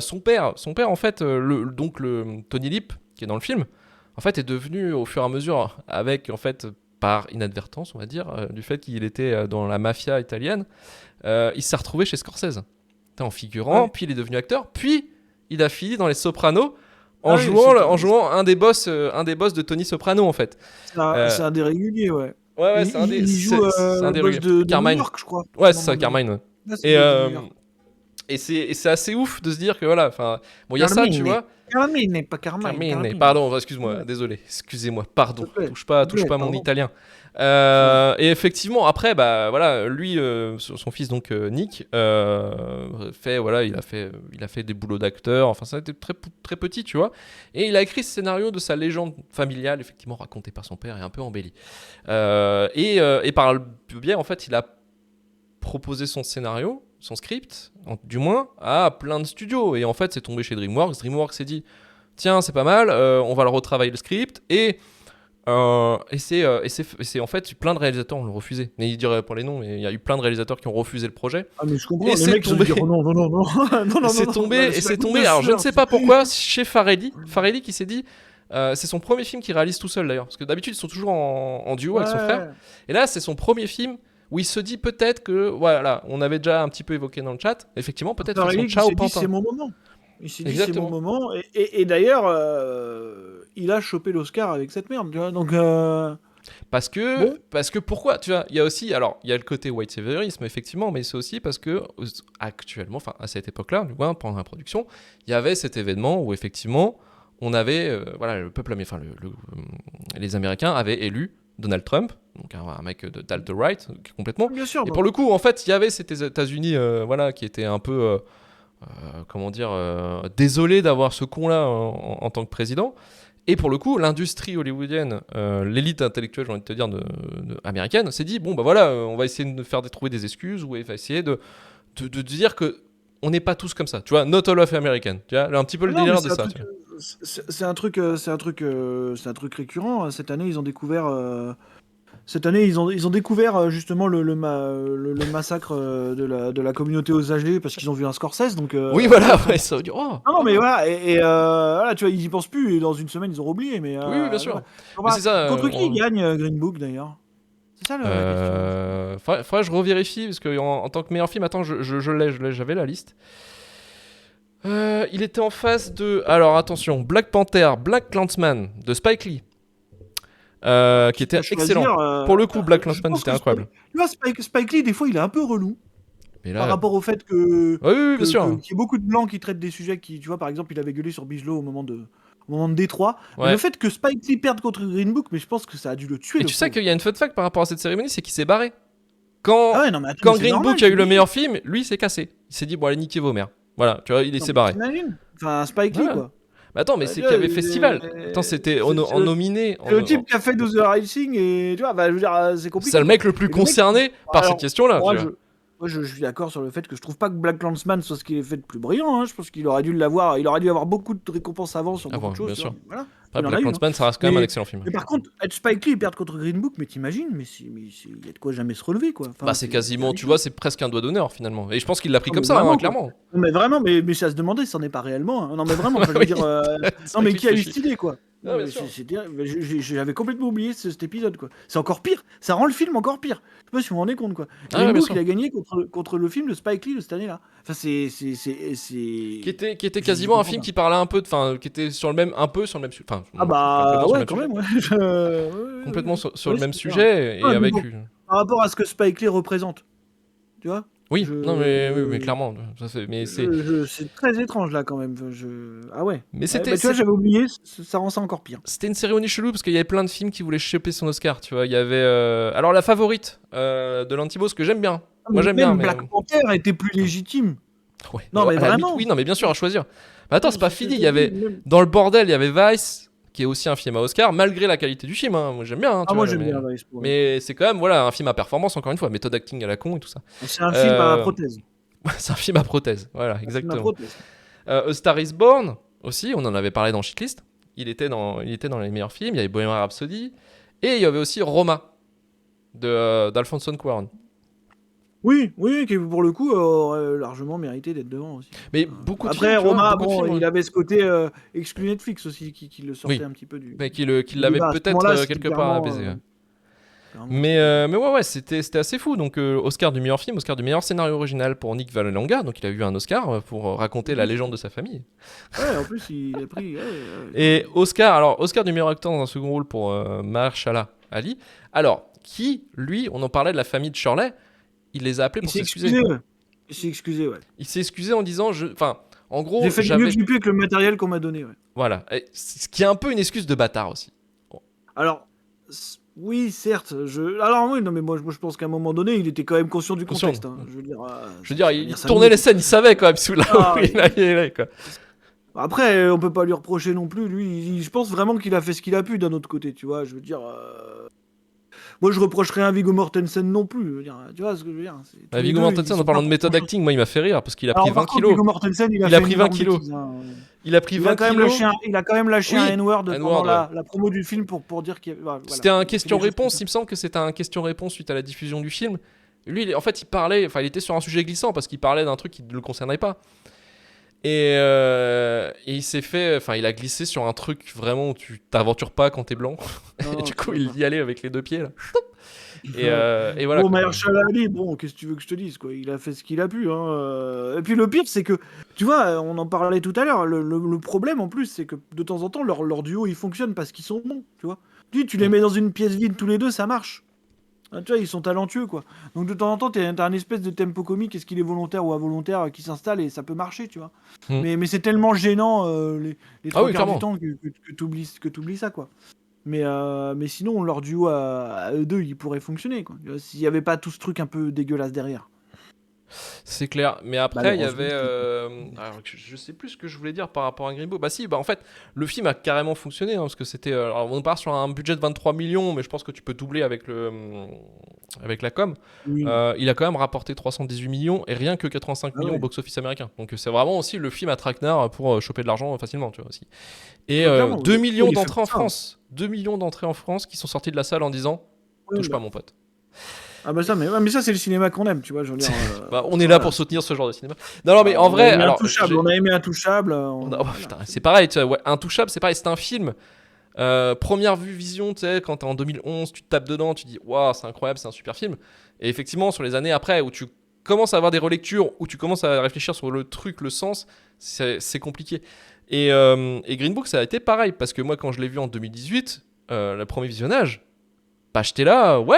Son père, en fait, donc le Tony Lip, qui est dans le film, en fait, est devenu au fur et à mesure, avec, en fait, par inadvertance, on va dire, du fait qu'il était dans la mafia italienne, il s'est retrouvé chez Scorsese, en figurant, Ouais. puis il est devenu acteur, puis il a fini dans Les Sopranos en Ah oui, jouant un des boss de Tony Soprano, en fait. c'est un des réguliers, ouais. Ouais, Il joue c'est un le des boss rugueux. de New Carmine. York, je crois. Ouais, à un c'est ça, moment donné. Carmine. Ouais. Là, c'est Et, le boss de New York. c'est assez ouf de se dire que voilà, enfin, bon, il y a ça, tu vois. Carmine, pas Carmine. Carmine, pardon, excuse-moi, désolé, excusez-moi, pardon, S'il te plaît. touche pas mon Pardon. italien. Et effectivement, après, bah voilà, lui, son fils donc Nick, voilà, il a fait des boulots d'acteur. Enfin, ça a été très très petit, tu vois. Et il a écrit ce scénario de sa légende familiale, effectivement raconté par son père et un peu embelli. Et par le biais, en fait, il a proposé son scénario, son script, du moins, à plein de studios. Et en fait, c'est tombé chez DreamWorks. DreamWorks s'est dit, tiens, c'est pas mal, on va le retravailler le script. Et c'est en fait plein de réalisateurs ont le refusé. Mais il dirait pas les noms, mais il y a eu plein de réalisateurs qui ont refusé le projet. Ah, mais je comprends. Et Les c'est mecs se tombé. disent oh non, non, non, non. Non, non, C'est non, tombé, voilà, et la c'est goutte tombé. de Alors je ne sueur. sais pas pourquoi chez Farelli qui s'est dit. C'est son premier film qu'il réalise tout seul d'ailleurs, parce que d'habitude ils sont toujours en duo avec son frère. Et là c'est son premier film où il se dit peut-être que voilà, on avait déjà un petit peu évoqué dans le chat. Effectivement, peut-être faire son Il ciao s'est dit Pantin. c'est mon moment. Il s'est dit c'est Exactement. mon moment. Et d'ailleurs, il a chopé l'Oscar avec cette merde. Tu vois, donc. Parce que pourquoi, tu vois, il y a aussi, alors il y a le côté white saviorisme effectivement, mais c'est aussi parce que actuellement, enfin à cette époque-là, du moins pendant la production, il y avait cet événement où effectivement on avait, voilà, le peuple américain, les Américains avaient élu Donald Trump, donc un mec d'alt-right complètement. Bien sûr. Et pour le coup, en fait, il y avait ces États-Unis, voilà, qui étaient un peu, comment dire, désolés d'avoir ce con-là en tant que président. Et pour le coup, l'industrie hollywoodienne, l'élite intellectuelle, j'ai envie de te dire, américaine, s'est dit, bon, bah voilà, on va essayer de trouver des excuses, ou va essayer de dire que on n'est pas tous comme ça, tu vois, not all of American, tu vois, un petit peu le délire de ça. C'est un truc récurrent. Cette année, ils ont découvert Cette année, ils ont découvert justement le massacre de la communauté aux âgés parce qu'ils ont vu un Scorsese. Donc, Oui, voilà, ouais, ça veut dire. Oh, non, pas mais mal. voilà, voilà, tu vois, ils y pensent plus et dans une semaine, ils auront oublié. Mais Oui, oui, bien sûr. voilà. Mais c'est ça. Contre qui il gagne Green Book d'ailleurs? C'est ça la question. Faudrait que je revérifie parce que en tant que meilleur film, attends, j'avais la liste. Il était en face de. Alors attention, Black Panther, Black Clansman de Spike Lee, qui était excellent. Pour le coup, Black Je Clansman pense était que incroyable. tu vois, Spike Lee, des fois, il est un peu relou Mais par là, rapport au fait oui, oui, bien sûr. qu'il y ait beaucoup de blancs qui traitent des sujets qui, tu vois, par exemple, il avait gueulé sur Bigelow au moment de Détroit. Mais le Ouais. fait que Spike Lee perde contre Green Book, mais je pense que ça a dû le tuer, Et le tu sais pauvre. qu'il y a une fun fact par rapport à cette cérémonie, c'est qu'il s'est barré. Ah Quand, ouais, non, mais attends, quand mais c'est Green normal, Book a eu le t'imagines. meilleur film, lui il s'est cassé. Il s'est dit, bon, allez, niquez vos mères. Voilà, tu vois, il Non, s'est mais barré. t'imagines. Enfin, Spike Lee, Ouais. quoi. Mais attends, mais c'est Tu qu'il vois, y avait festival. Attends, c'était en nominé. c'est le type qui a fait Do the Right Thing et tu vois, bah, je veux dire, c'est C'est compliqué, le quoi. mec le plus Et le mec, concerné par cette alors, question-là, tu moi, vois. je suis d'accord sur le fait que je trouve pas que Black Clansman soit ce qu'il est fait de plus brillant. Hein. Je pense qu'il aurait dû il aurait dû avoir beaucoup de récompenses avant sur Ah beaucoup bon, de choses. bien Tu vois. sûr. Voilà, Après, il en a Black eu. Hein. Clansman, ça reste quand même un excellent film. Mais par contre, être Spike Lee et perdre contre Green Book, mais t'imagines, il y a de quoi jamais se relever, quoi. Enfin, Bah, c'est quasiment, tu vois, c'est presque un doigt d'honneur finalement. Et je pense qu'il l'a pris non, comme mais ça, vraiment, quoi. clairement. Non, mais vraiment, mais c'est à se demander si c'en est pas réellement. Hein. Non, mais vraiment, enfin, je veux Oui. dire. C'est Non, vrai mais qu'il qui a fait eu chier. cette idée, quoi. Ah, Non, bien mais sûr. j'avais complètement oublié cet épisode, quoi. C'est encore pire. Ça rend le film encore pire. Je sais pas si vous vous rendez compte, quoi. Ah, Green ouais, bien Book, sûr. il a gagné contre le film de Spike Lee de cette année-là. Enfin, Qui était je quasiment un comprends film pas. qui parlait un peu, enfin, qui était sur le même, un peu sur le même sujet, enfin, Ah bah complètement sur le ouais, même quand sujet, même, quoi. ouais. Complètement sur le Ouais, même c'est clair. sujet et Ah, mais avec. bon, par rapport à ce que Spike Lee représente, tu vois, Oui, non, mais oui, mais je, clairement, c'est très étrange là quand même. Ah ouais. mais Ouais, bah, tu vois, j'avais oublié, ça rend ça encore pire. c'était une cérémonie chelou parce qu'il y avait plein de films qui voulaient choper son Oscar, tu vois. Il y avait, alors la favorite de l'Antibos que j'aime bien. Ah, Moi mais j'aime bien, même mais Black Panther était plus légitime. ouais, Non, mais à la limite, vraiment. oui, non, mais bien sûr à choisir. Mais attends, Ouais, c'est pas c'est ce que fini. je Il te y dis, avait dans le bordel, il y avait Vice, qui est aussi un film à Oscar, malgré la qualité du film. Hein. Moi j'aime bien, hein, Ah, tu moi vois. j'aime bien Vice pour le coup. Mais c'est quand même voilà un film à performance encore une fois, méthode acting à la con et tout ça. C'est un film à Euh, prothèse. c'est un film à prothèse, voilà, Un film à exactement. prothèse. A Star Is Born aussi, on en avait parlé dans Shitlist. Il était dans les meilleurs films. Il y avait Bohemian Rhapsody et il y avait aussi Roma d'Alfonso Cuarón. Oui, qui pour le coup aurait largement mérité d'être devant aussi. Mais beaucoup de Après, films, tu vois, Roma, beaucoup de bon, films, il ouais. avait ce côté exclu Netflix aussi qui le sortait Oui, un petit peu du mais qu'il l'avait débat. À ce peut-être moment-là, c'était quelque part clairement, apaisé. Ouais. clairement, c'était- Mais ouais, c'était assez fou. Donc, Oscar du meilleur film, Oscar du meilleur scénario original pour Nick Vallelonga. Donc, il a eu un Oscar pour raconter la légende de sa famille. Ouais, en plus, il a pris. Et Oscar du meilleur acteur dans un second rôle pour Mahershala Ali. Alors, qui, lui, on en parlait de la famille de Shirley, il les a appelés Il pour s'est s'excuser. excusé, ouais. Il s'est excusé, ouais. Il s'est excusé en disant, enfin, en gros, J'ai fait du mieux que j'ai pu avec le matériel qu'on m'a donné, ouais. Voilà. Et ce qui est un peu une excuse de bâtard aussi. Alors, oui, certes. Alors, oui, non, mais moi, je pense qu'à un moment donné, il était quand même conscient du Conscient. contexte. Hein. Je veux dire, Il ça tournait nous- les scènes, il savait quand même sous là Ah, où il allait, quoi. Après, on peut pas lui reprocher non plus. Lui, je pense vraiment qu'il a fait ce qu'il a pu d'un autre côté, tu vois. Je veux dire. Moi, je reprocherais à Viggo Mortensen non plus. Je veux dire, tu vois ce que je veux dire. Tous les Viggo deux, Mortensen, ils en sont parlant pas- de méthode acting, moi il m'a fait rire parce qu'il a Alors, pris 20 par contre, kilos. Viggo Mortensen, il a Il fait a pris une 20 énorme kilos. bêtise, hein. Il a pris Il 20 a quand même kilos. lâché Oui, un N-word pendant N-word, la promo du film pour dire qu'il y avait. Voilà, C'était un il fait des choses comme question-réponse, ça. il me semble que c'était un question-réponse suite à la diffusion du film. Lui, en fait, il était sur un sujet glissant parce qu'il parlait d'un truc qui ne le concernait pas. Et il s'est fait, enfin, il a glissé sur un truc vraiment où tu t'aventures pas quand t'es blanc. Non, Et du tu coup, vois il pas. y allait avec les deux pieds là. Et voilà. Bon, quoi. Mahershala Ali, bon, qu'est-ce que tu veux que je te dise, quoi. Il a fait ce qu'il a pu, hein. Et puis le pire, c'est que, tu vois, on en parlait tout à l'heure, le problème en plus, c'est que de temps en temps, leur duo, il fonctionne parce qu'ils sont bons, tu vois. Tu les mets dans une pièce vide tous les deux, ça marche. Ah, tu vois, ils sont talentueux, quoi. Donc de temps en temps, t'as un espèce de tempo comique, est-ce qu'il est volontaire ou involontaire, qui s'installe et ça peut marcher, tu vois. Hmm. Mais c'est tellement gênant les trois oui, quarts clairement. du temps que t'oublies ça, quoi. Mais sinon, leur duo à eux deux, il pourrait fonctionner, quoi. Tu vois, s'il n'y avait pas tout ce truc un peu dégueulasse derrière. C'est clair, mais après il y avait, Malheureusement, alors je sais plus ce que je voulais dire par rapport à Green Book. Bah si, bah en fait le film a carrément fonctionné hein, parce que c'était, alors on part sur un budget de 23 millions, mais je pense que tu peux doubler avec avec la com. Oui. Il a quand même rapporté 318 millions et rien que 85 Ah millions ouais. au box-office américain. Donc c'est vraiment aussi le film à traquenard pour choper de l'argent facilement, tu vois aussi. Et Ouais, clairement, 2 oui. millions Il est fait d'entrées en pour ça. France, 2 millions d'entrées en France qui sont sorties de la salle en disant Oui, touche bah. pas mon pote. Ah bah ça, mais ça c'est le cinéma qu'on aime, tu vois, je veux dire. Bah, on est là Voilà. pour soutenir ce genre de cinéma. Non, mais en On a vrai, aimé alors, Intouchable, on a aimé Intouchable. oh, Voilà, putain, c'est pareil, tu vois, ouais, Intouchable, c'est pareil, c'est un film. Première vue vision, tu sais, quand t'es en 2011, tu te tapes dedans, tu dis waouh, c'est incroyable, c'est un super film. Et effectivement, sur les années après, où tu commences à avoir des relectures, où tu commences à réfléchir sur le truc, le sens, c'est compliqué. Et Green Book, ça a été pareil, parce que moi, quand je l'ai vu en 2018, le premier visionnage, bah j'étais là, ouais,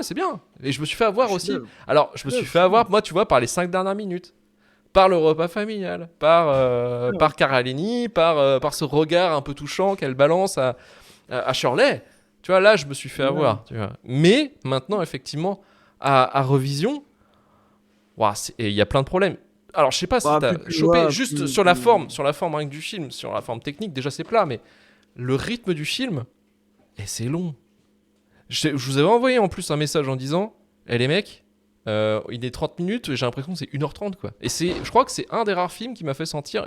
c'est bien. Et je me suis fait avoir aussi. chef-d'œuvre. Alors, je me suis fait avoir, moi, tu vois, par les 5 dernières minutes. Par le repas familial, par Caralini, par ce regard un peu touchant qu'elle balance à Shirley. Tu vois, là, je me suis fait Ouais. avoir. Tu vois. Mais maintenant, effectivement, à revision, ouah, et il y a plein de problèmes. Alors, je sais pas si Bah, t'as plus tu chopé vois, juste plus, sur la forme, rien que du film, sur la forme technique, déjà c'est plat, mais le rythme du film, et c'est long. Je vous avais envoyé en plus un message en disant, les mecs, il est 30 minutes, j'ai l'impression que c'est 1h30 quoi. Et je crois que c'est un des rares films qui m'a fait sentir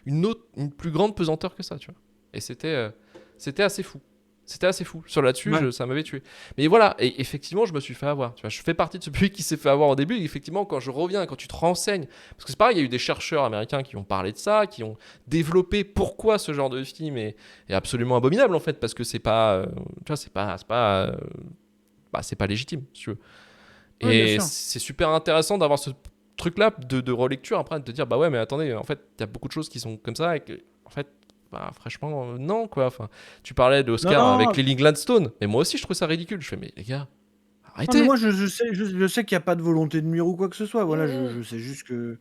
une plus grande pesanteur que ça, tu vois. Et c'était assez fou. C'était assez fou. Sur là-dessus, Ouais. ça m'avait tué. Mais voilà, et effectivement, je me suis fait avoir. Tu vois, je fais partie de ce public qui s'est fait avoir au début. Et effectivement, quand je reviens, quand tu te renseignes, parce que c'est pareil, il y a eu des chercheurs américains qui ont parlé de ça, qui ont développé pourquoi ce genre de film est absolument abominable en fait, parce que c'est pas, tu vois, c'est pas légitime, si tu veux. Ouais, bien Et sûr. c'est super intéressant d'avoir ce truc-là de relecture après, de te dire bah ouais, mais attendez, en fait, il y a beaucoup de choses qui sont comme ça et que, en fait, bah, franchement, non quoi. Enfin, tu parlais de Non, Oscar avec non, Lily Gladstone, et moi aussi je trouve ça ridicule. Je fais, mais les gars, non, mais arrêtez. moi je sais qu'il n'y a pas de volonté de nuire ou quoi que ce soit. Voilà, je sais juste que.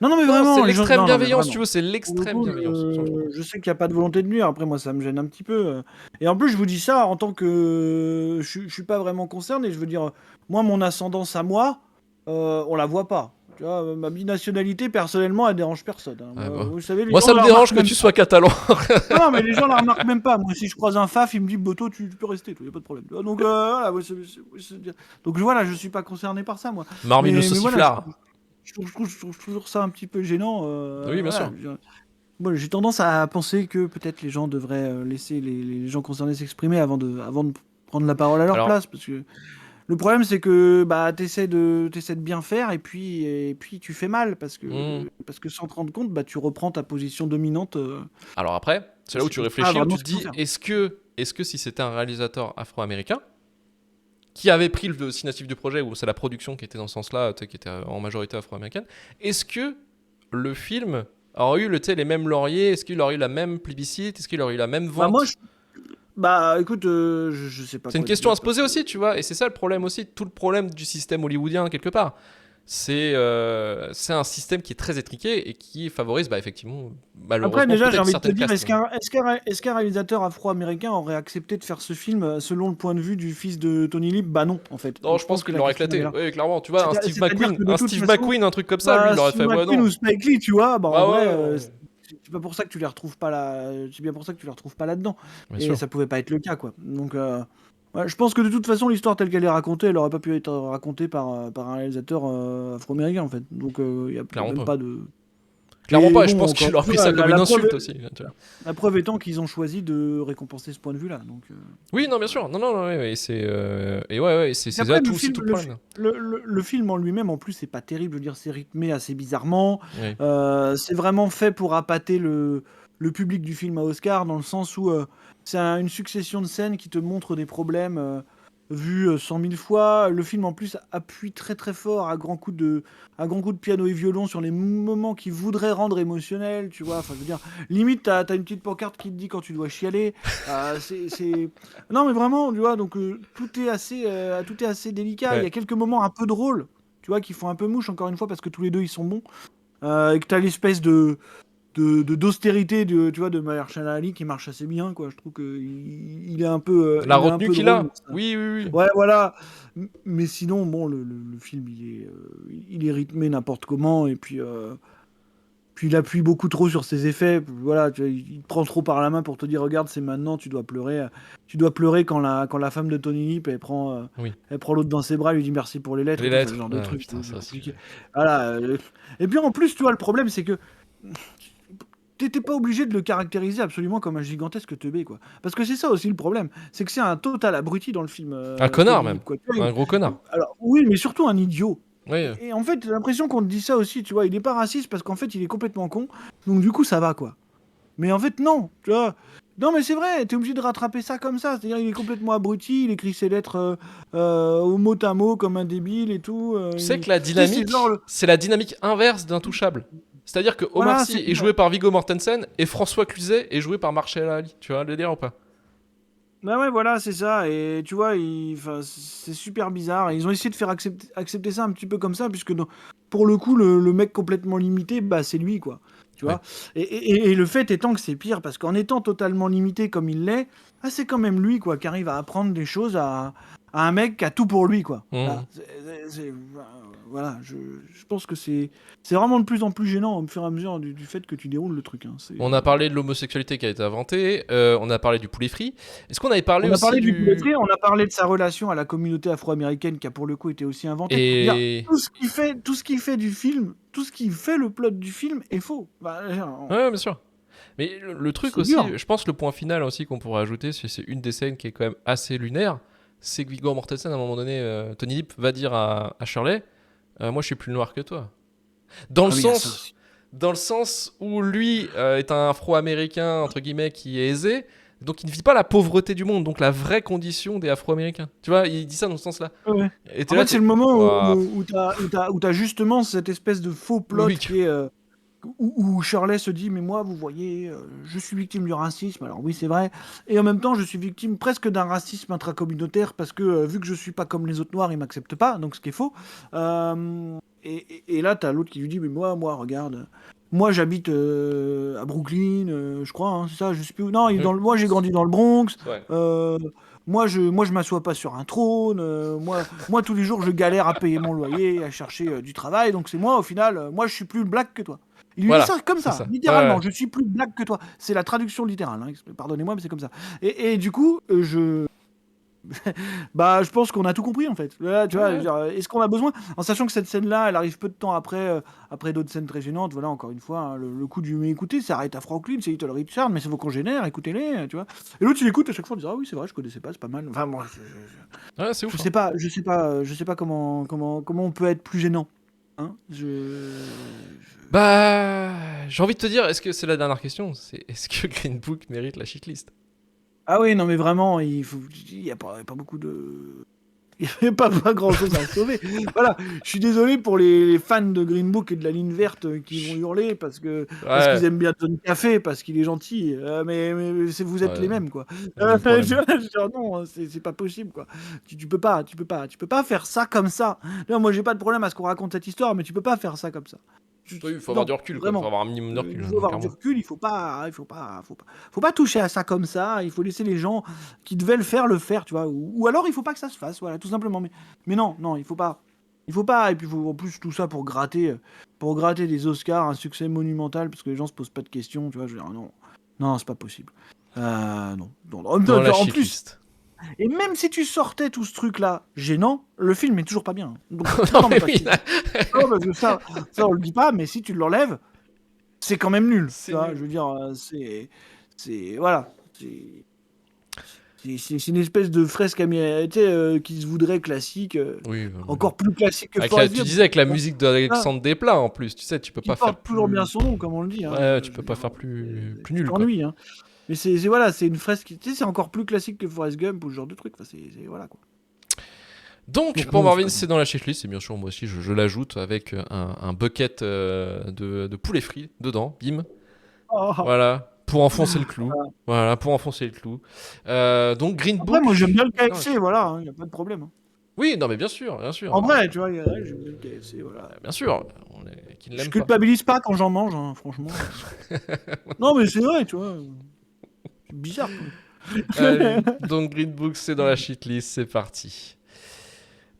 Non, non, mais Non, c'est vraiment, les gens. l'extrême Non, non, mais bienveillance, tu vraiment. veux, c'est Pour le l'extrême coup, bienveillance. Tout simplement. je sais qu'il n'y a pas de volonté de nuire. Après, moi, ça me gêne un petit peu. Et en plus, je vous dis ça en tant que. Je suis pas vraiment concerné. Je veux dire, moi, mon ascendance à moi, on la voit pas. Tu vois, ma binationalité, personnellement, elle dérange personne. Hein. Ah, Moi, bah. vous savez, les Moi, gens ça ne me la dérange remarquent que même tu pas. sois catalan. Non, mais les gens la remarquent même pas. Moi, si je croise un faf, il me dit Boto, tu peux rester, il n'y a pas de problème. Tu vois, donc, voilà, donc voilà, je suis pas concerné par ça, moi. Marmite le Mais voilà, sauciflard. je trouve toujours ça un petit peu gênant. Oui, bien Voilà. sûr. Moi, j'ai tendance à penser que peut-être les gens devraient laisser les gens concernés s'exprimer avant de prendre la parole à leur Alors, place. Parce que le problème, c'est que bah, t'essaies de bien faire et puis tu fais mal. hmm. Parce que sans te rendre compte, bah, tu reprends ta position dominante. Alors après, c'est là où tu C'est pas réfléchis, où vraiment tu ce te qu'il faut dis, faire. est-ce que si c'était un réalisateur afro-américain qui avait pris le signatif du projet, ou c'est la production qui était dans ce sens-là, qui était en majorité afro-américaine, est-ce que le film aurait eu les mêmes lauriers? Est-ce qu'il aurait eu la même plébiscite? Est-ce qu'il aurait eu la même Bah, moi, vente? bah écoute, je sais pas C'est une quoi te question à dire se parce poser que. aussi, tu vois, et c'est ça le problème aussi, tout le problème du système hollywoodien quelque part. C'est un système qui est très étriqué et qui favorise effectivement, Après, malheureusement, déjà, j'ai peut-être envie de te certaines dire, castes. est-ce qu'un réalisateur afro-américain aurait accepté de faire ce film selon le point de vue du fils de Tony Lip? Bah non, en fait. Non, Donc je je pense pense que qu'il la l'aurait question elle est éclaté. là. Oui, clairement. Tu vois, C'est-à-dire que de Un toute Steve façon, McQueen, un truc comme ça, lui, bah, il aurait Steve fait, ouais, McQueen non. ou Spike Lee, tu vois, bah en Bah vrai, ouais, c'est pas pour ça que tu les retrouves pas là. C'est bien pour ça que tu les retrouves pas là-dedans. bien Et sûr. ça pouvait pas être le cas, quoi. Donc, ouais, je pense que de toute façon, l'histoire telle qu'elle est racontée, elle aurait pas pu être racontée par un réalisateur afro-américain, en fait. Donc, y a Clairement même pas. pas de. Clairement Et pas, et je bon, pense encore qu'il une aurait pris fois, ça comme une insulte aussi. Tu vois. la preuve étant qu'ils ont choisi de récompenser ce point de vue-là. Donc, Oui, non, bien sûr. Non, non, non, ouais, c'est après, là tout le problème. le film en lui-même, en plus, c'est pas terrible. Je veux dire, c'est rythmé assez bizarrement. Oui. C'est vraiment fait pour appâter le public du film à Oscar, dans le sens où c'est une succession de scènes qui te montrent des problèmes vus 100 000 fois. Le film, en plus, appuie très très fort à grands coups de piano et violon sur les moments qu'il voudrait rendre émotionnels, tu vois. Enfin, je veux dire, limite, t'as une petite pancarte qui te dit quand tu dois chialer. C'est. Non, mais vraiment, tu vois, donc tout est assez délicat. Il y Ouais. a quelques moments un peu drôles, tu vois, qui font un peu mouche, encore une fois, parce que tous les deux, ils sont bons. Et que t'as l'espèce d'austérité tu vois, de Mahershala Ali qui marche assez bien, quoi. Je trouve que La il est un retenue peu qu'il drôle. a. Oui, oui, oui. Ouais, voilà. Mais sinon, bon, le film, il est rythmé n'importe comment, et puis il appuie beaucoup trop sur ses effets. Voilà, tu vois, il te prend trop par la main pour te dire, regarde, c'est maintenant, tu dois pleurer. Tu dois pleurer quand la femme de Tony Lip, Oui. elle prend l'autre dans ses bras, elle lui dit merci pour les lettres Les et tout, enfin, ce lettres. genre de Ah, truc. putain, C'est ça aussi. compliqué. Voilà. Et puis en plus, tu vois, le problème, c'est que t'étais pas obligé de le caractériser absolument comme un gigantesque teubé, quoi. Parce que c'est ça aussi le problème, c'est que c'est un total abruti dans le film, Un connard, Tony même. Depp, quoi. Tu vois, Un gros connard. alors oui, mais surtout un idiot. Oui. Et en fait, j'ai l'impression qu'on te dit ça aussi, tu vois. Il est pas raciste parce qu'en fait, il est complètement con. Donc du coup, ça va, quoi. Mais en fait, non, tu vois. Non, mais c'est vrai, t'es obligé de rattraper ça comme ça. C'est-à-dire, il est complètement abruti, il écrit ses lettres au mot à mot comme un débile et tout. Tu sais que la Tu sais, c'est dynamique, genre c'est la dynamique inverse d'Intouchable. C'est-à-dire que Omar Voilà, Sy c'est est joué par Viggo Mortensen et François Cluzet est joué par Marshall Ali. Tu vois le délire ou pas? Bah ouais, voilà, c'est ça. Et tu vois, enfin, c'est super bizarre. Et ils ont essayé de faire accepter ça un petit peu comme ça, puisque pour le coup, le mec complètement limité, bah c'est lui, quoi. Tu Ouais. vois. Et le fait étant que c'est pire, parce qu'en étant totalement limité comme il l'est, ah, c'est quand même lui, quoi, qui arrive à apprendre des choses à un mec qui a tout pour lui, quoi. Mhm. Voilà, je pense que c'est vraiment de plus en plus gênant au fur et à mesure du fait que tu déroules le truc. Hein. On a parlé de l'homosexualité qui a été inventée, on a parlé du poulet frit. Est-ce qu'on avait parlé On a aussi parlé du poulet du... frit, on a parlé de sa relation à la communauté afro-américaine qui a pour le coup été aussi inventée. Et... Tout ce qui fait du film, tout ce qui fait le plot du film est faux. Bah, Ouais, bien sûr. Mais le truc c'est aussi, dur. je pense que le point final aussi qu'on pourrait ajouter, c'est une des scènes qui est quand même assez lunaire, c'est que Viggo Mortensen, à un moment donné, Tony Depp va dire à Shirley, moi je suis plus noir que toi. Dans le Ah oui, il y a ça sens... aussi. Dans le sens où lui est un afro-américain, entre guillemets, qui est aisé, donc il ne vit pas la pauvreté du monde, donc la vraie condition des afro-américains. Tu vois, il dit ça dans ce sens-là. Ouais, ouais. Et t'es En là, fait, c'est le moment Ouah, où t'as justement cette espèce de faux plot oui, qui est où Shirley se dit mais moi vous voyez je suis victime du racisme, alors oui c'est vrai, et en même temps je suis victime presque d'un racisme intracommunautaire parce que vu que je suis pas comme les autres noirs ils m'acceptent pas, donc ce qui est faux. Et là t'as l'autre qui lui dit mais moi regarde, moi j'habite à Brooklyn, je crois, hein, c'est ça, je sais plus où. Non, oui, moi j'ai grandi dans le Bronx. ouais. euh, moi je m'assois pas sur un trône. Moi tous les jours je galère à payer mon loyer, à chercher du travail, donc c'est moi au final, moi je suis plus black que toi. Il lui dit Voilà, ça comme c'est ça, ça. littéralement. Ouais. Je suis plus black que toi. C'est la traduction littérale. Hein. Pardonnez-moi, mais c'est comme ça. Et du coup, bah, je pense qu'on a tout compris en fait. Là, tu vois, Ouais. est-ce qu'on a besoin, en sachant que cette scène-là, elle arrive peu de temps après, après d'autres scènes très gênantes. Voilà, encore une fois, hein, le coup du mais écoutez, ça arrête à Franklin, c'est Little Richard, mais c'est vos congénères, écoutez-les, tu vois. Et l'autre, il écoute à chaque fois, en disant ah oui, c'est vrai, je connaissais pas, c'est pas mal. Enfin, moi, Ouais, c'est je ouf. Hein. sais pas, je sais pas comment on peut être plus gênant. Hein Bah, j'ai envie de te dire, est-ce que c'est la dernière question? C'est est-ce que Green Book mérite la shitlist? Ah oui, non, mais vraiment, il y a pas beaucoup de. Il n'y avait pas grand chose à sauver. Voilà, je suis désolé pour les fans de Green Book et de la ligne verte qui vont hurler parce qu'ils Ouais. aiment bien John Café, parce qu'il est gentil. Mais vous êtes Ouais, les mêmes, quoi. même problème. Non, c'est pas possible, quoi. Tu peux pas faire ça comme ça. Non, moi, j'ai pas de problème à ce qu'on raconte cette histoire, mais tu peux pas faire ça comme ça. Oui, il faut avoir Non, du recul, quoi. Il faut vraiment. avoir un minimum de recul, Il faut avoir du clairement. recul, faut pas toucher à ça comme ça. Il faut laisser les gens qui devaient le faire, tu vois. Ou alors il faut pas que ça se fasse, voilà, tout simplement. Mais non, non, il faut pas. Il faut pas. Et puis en plus tout ça pour gratter des Oscars, un succès monumental, parce que les gens se posent pas de questions, tu vois. Je veux dire, non, non, c'est pas possible. Non, non, non. Dans la En plus, shitlist. et même si tu sortais tout ce truc-là gênant, le film est toujours pas bien. Donc Non, non, mais mais parce oui, que, non, parce que ça on le dit pas, mais si tu l'enlèves c'est quand même nul, tu c'est vois, nul. je veux dire, voilà, c'est une espèce de fresque américaine, tu sais, qui se voudrait classique, Oui, encore plus classique que avec Forrest tu Gump, disais avec la tu vois, musique ah, d'Alexandre Desplat en plus, tu sais, tu peux qui pas faire porte toujours bien plus. son nom, comme on le dit, hein, Ouais, tu je peux veux pas dire, faire plus tu nul, quoi. t'ennuies, hein. Mais voilà, c'est une fresque, tu sais, c'est encore plus classique que Forrest Gump ou ce genre de truc, enfin, voilà, quoi. Donc, Donc pour non, c'est Marvin, pas c'est bien. dans la checklist, et bien sûr, moi aussi, je l'ajoute avec un bucket de poulet frit dedans, bim. Oh. Voilà, pour enfoncer le clou. Voilà, pour enfoncer le clou. Donc, Green Après, moi, j'aime Book. bien le Non, KFC, voilà, hein, y a pas de problème, hein. oui, non, mais bien sûr, bien sûr. En vrai, tu vois, j'aime bien le KFC, voilà. Bien sûr, qui ne Je l'aime pas. culpabilise pas quand j'en mange, hein, franchement. Non, mais c'est vrai, tu vois. C'est bizarre, quoi. Allez, donc Green Book, c'est dans la shitlist, c'est parti.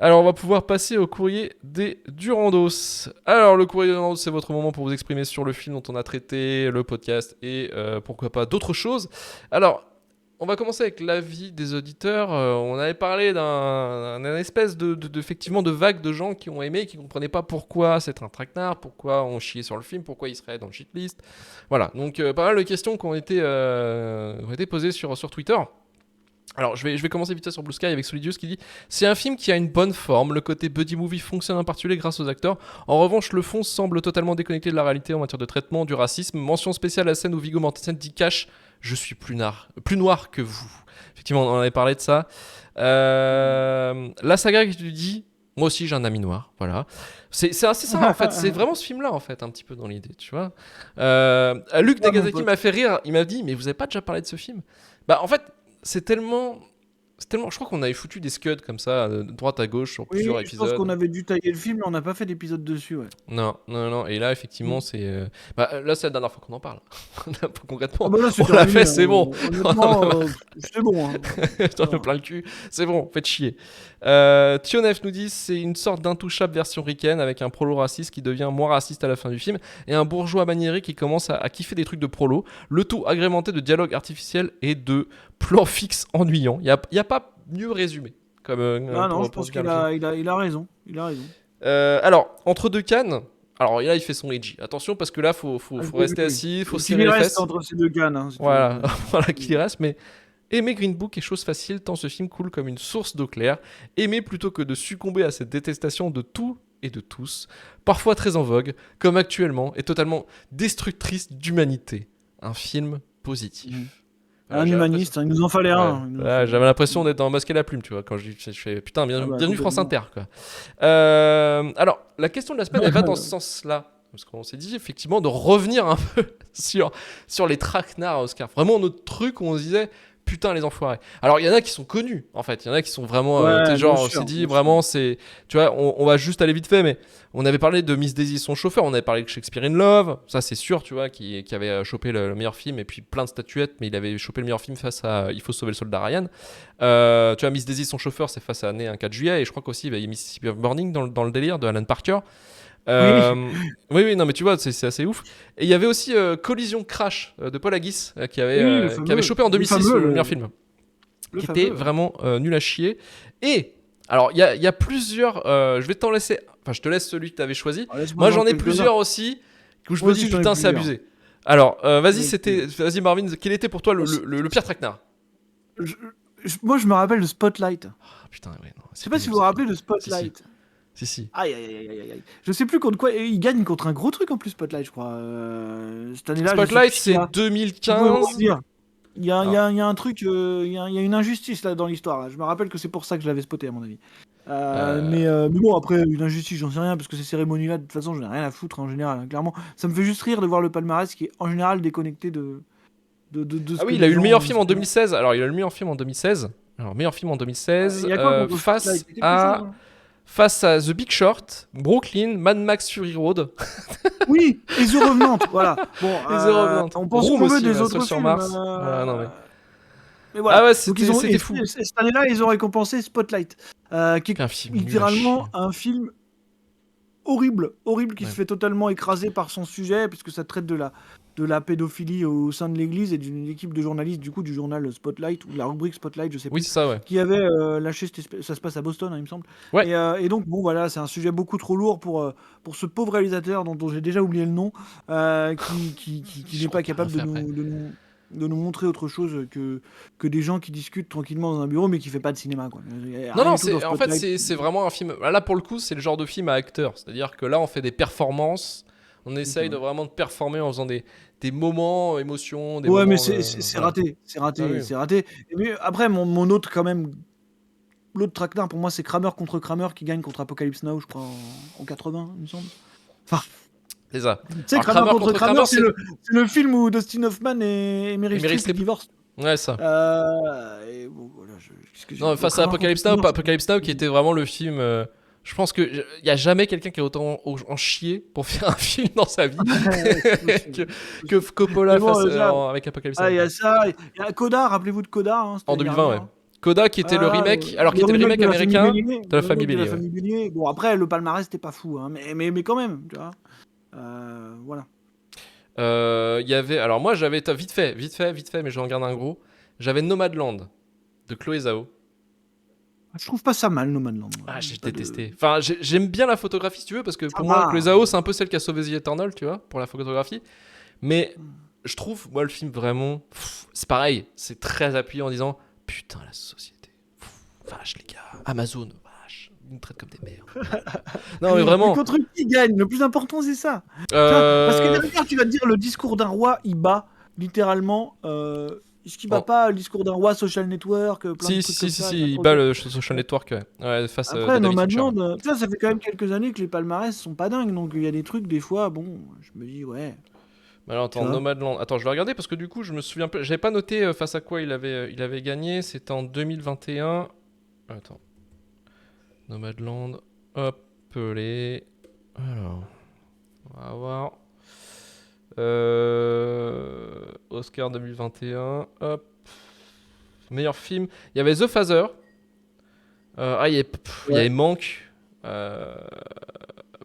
Alors, on va pouvoir passer au courrier des Durandos. Alors, le courrier des Durandos, c'est votre moment pour vous exprimer sur le film dont on a traité, le podcast et pourquoi pas d'autres choses. Alors, on va commencer avec l'avis des auditeurs. On avait parlé d'un espèce effectivement de vague de gens qui ont aimé, qui ne comprenaient pas pourquoi c'est un traquenard, pourquoi on chiait sur le film, pourquoi il serait dans le shitlist. Voilà, donc pas mal de questions qui ont été posées sur Twitter. Alors, je vais commencer vite fait sur Blue Sky avec Solidius qui dit c'est un film qui a une bonne forme, le côté buddy movie fonctionne en particulier grâce aux acteurs. En revanche, le fond semble totalement déconnecté de la réalité en matière de traitement du racisme. Mention spéciale à la scène où Viggo Mortensen dit cash je suis plus noir que vous. Effectivement, on en avait parlé de ça. La saga qui te dit moi aussi j'ai un ami noir, voilà. C'est assez ça en fait, c'est vraiment ce film là en fait, un petit peu dans l'idée, tu vois. Luc Nagasaki m'a fait rire, il m'a dit mais vous avez pas déjà parlé de ce film? Bah en fait, c'est tellement. Je crois qu'on avait foutu des scuds comme ça, de droite à gauche, sur plusieurs épisodes. Je pense qu'on avait dû tailler le film, mais on n'a pas fait d'épisode dessus, ouais. Non. Et là, effectivement, c'est. Là, c'est la dernière fois qu'on en parle. Concrètement, bah là, on l'a fait, c'est bon. C'est bon. Hein. J'en ai plein le cul. C'est bon, faites chier. Tionef nous dit c'est une sorte d'intouchable version ricaine avec un prolo raciste qui devient moins raciste à la fin du film et un bourgeois maniéré qui commence à kiffer des trucs de prolo. Le tout agrémenté de dialogues artificiels et de plans fixes ennuyants. Il y a pas mieux résumé. Non, je pense qu'il a raison. Alors, entre deux cannes. Alors là, il fait son edgy. Attention, parce que là, faut rester assis, faut serrer les fesses. Entre ces deux cannes. Hein, voilà, voilà qu'il reste. Mais aimer Green Book est chose facile tant ce film coule comme une source d'eau claire. Aimer plutôt que de succomber à cette détestation de tout et de tous, parfois très en vogue, comme actuellement, est totalement destructrice d'humanité. Un film positif. Un humaniste, il nous en fallait un. J'avais l'impression d'être dans Masquer la plume, tu vois, quand je fais putain, bienvenue France Inter, quoi. Alors, la question de la semaine, elle va dans ce sens-là. Parce qu'on s'est dit, effectivement, de revenir un peu sur les traquenards à Oscar. Vraiment, notre truc où on se disait, putain, les enfoirés. Alors, il y en a qui sont connus, en fait. Il y en a qui sont vraiment. On s'est dit, vraiment, c'est. Tu vois, on va juste aller vite fait, mais on avait parlé de Miss Daisy, son chauffeur. On avait parlé de Shakespeare in Love. Ça, c'est sûr, tu vois, qui avait chopé le meilleur film et puis plein de statuettes, mais il avait chopé le meilleur film face à Il faut sauver le soldat Ryan. Tu vois, Miss Daisy, son chauffeur, c'est face à Né un 4 juillet. Et je crois qu'aussi, il y a Mississippi Burning dans le délire de Alan Parker. Oui, non, mais tu vois, c'est assez ouf. Et il y avait aussi Collision Crash de Paul Haggis qui avait chopé en 2006 le meilleur film. Qui était vraiment nul à chier. Et alors, il y a plusieurs. Je vais t'en laisser. Enfin, je te laisse celui que tu avais choisi. Moi, j'en ai plusieurs aussi où je me dis putain, c'est abusé. Alors, vas-y, Marvin, quel était pour toi le pire traquenard? Moi, je me rappelle de Spotlight. Oh, putain, ouais, non. Je sais pas si vous vous rappelez de Spotlight. Si. Aïe. Je sais plus contre quoi. Il gagne contre un gros truc en plus, Spotlight, je crois. Cette année-là. Spotlight, c'est 2015. Il y a un truc, il y a une injustice là dans l'histoire. Là. Je me rappelle que c'est pour ça que je l'avais spoté à mon avis. Mais bon, après, une injustice, j'en sais rien, parce que ces cérémonies-là, de toute façon, je n'ai rien à foutre en général. Hein, clairement, ça me fait juste rire de voir le palmarès qui est en général déconnecté de ah oui, il a eu le meilleur film en 2016. Alors, il a eu le meilleur film en 2016. Alors, meilleur film en 2016 face à The Big Short, Brooklyn, Mad Max Fury Road. Oui, et The Revenant, voilà. Bon, The Revenant. On pense qu'on veut des autres films. Sur Mars. Voilà, non, mais voilà. Ah ouais, c'était fou. Cette année-là, ils ont récompensé Spotlight, qui est un film littéralement un film horrible qui se fait totalement écraser par son sujet, puisque ça traite de la pédophilie au sein de l'église et d'une équipe de journalistes du journal Spotlight ou de la rubrique Spotlight, je sais plus. Oui, c'est ça, ouais. Qui avait lâché ça se passe à Boston, hein, il me semble. Ouais. Et donc bon voilà, c'est un sujet beaucoup trop lourd pour ce pauvre réalisateur dont j'ai déjà oublié le nom, qui n'est pas capable de nous montrer autre chose que des gens qui discutent tranquillement dans un bureau mais qui fait pas de cinéma, quoi. Non, en fait c'est vraiment un film. Là pour le coup, c'est le genre de film à acteurs, c'est-à-dire que là on fait des performances. On essaye de vraiment de performer en faisant des moments, émotions, des moments... mais c'est raté. Et puis, après, mon autre, quand même, l'autre traquenard, pour moi, c'est Kramer contre Kramer qui gagne contre Apocalypse Now, je crois, en 80, il me semble. Enfin... C'est ça. Tu sais, Kramer contre Kramer, c'est le film où Dustin Hoffman et Meryl Streep divorcent. Ouais, ça. Et bon, voilà, non, face à Apocalypse Now, qui était vraiment le film... Je pense qu'il n'y a jamais quelqu'un qui a autant en chier pour faire un film dans sa vie que Coppola avec Apocalypse Now. Il y a ça, il y a Coda, rappelez-vous de Coda. Hein, en 2020, ouais. Coda qui était le remake, qui était le remake américain de la famille Bélier. Bon, après, le palmarès, c'était pas fou, hein, mais quand même, tu vois. Voilà. Il y avait... Alors moi, j'avais... Vite fait, mais je vais en garder un gros. J'avais Nomadland de Chloé Zhao. Je trouve pas ça mal, Nomadland. Ah, j'ai Pas de- détesté. Enfin, j'aime bien la photographie, si tu veux, parce que Ça pour moi, va. Chloé Zhao, c'est un peu celle qui a sauvé The Eternal, tu vois, pour la photographie. Mais je trouve, moi, le film vraiment, c'est pareil, c'est très appuyé en disant putain, la société, vache les gars, Amazon, vache, ils nous traitent comme des merdes. Non, mais vraiment. Mais contre qui gagne? Le plus important, c'est ça. Tu vois, parce que derrière, tu vas te dire le discours d'un roi, il bat littéralement. Est-ce qu'il bat Oh. pas le discours d'un roi Social Network, plein de Si, trucs si, comme si, ça, si, il y a il trop bat de- le Social Network, ouais, face Après, à David Fincher. Nomadland, tu vois, ça fait quand même quelques années que les palmarès sont pas dingues, donc il y a des trucs, des fois, bon, je me dis, ouais. Mais alors, Tu attends, vois. Nomadland. Attends, je vais regarder parce que du coup, je me souviens pas. J'avais pas noté face à quoi il avait gagné. C'était en 2021. Attends. Nomadland. Hop, les. Alors. On va voir. Oscar 2021. Hop. Meilleur film. Il y avait The Father. Il y avait Manque.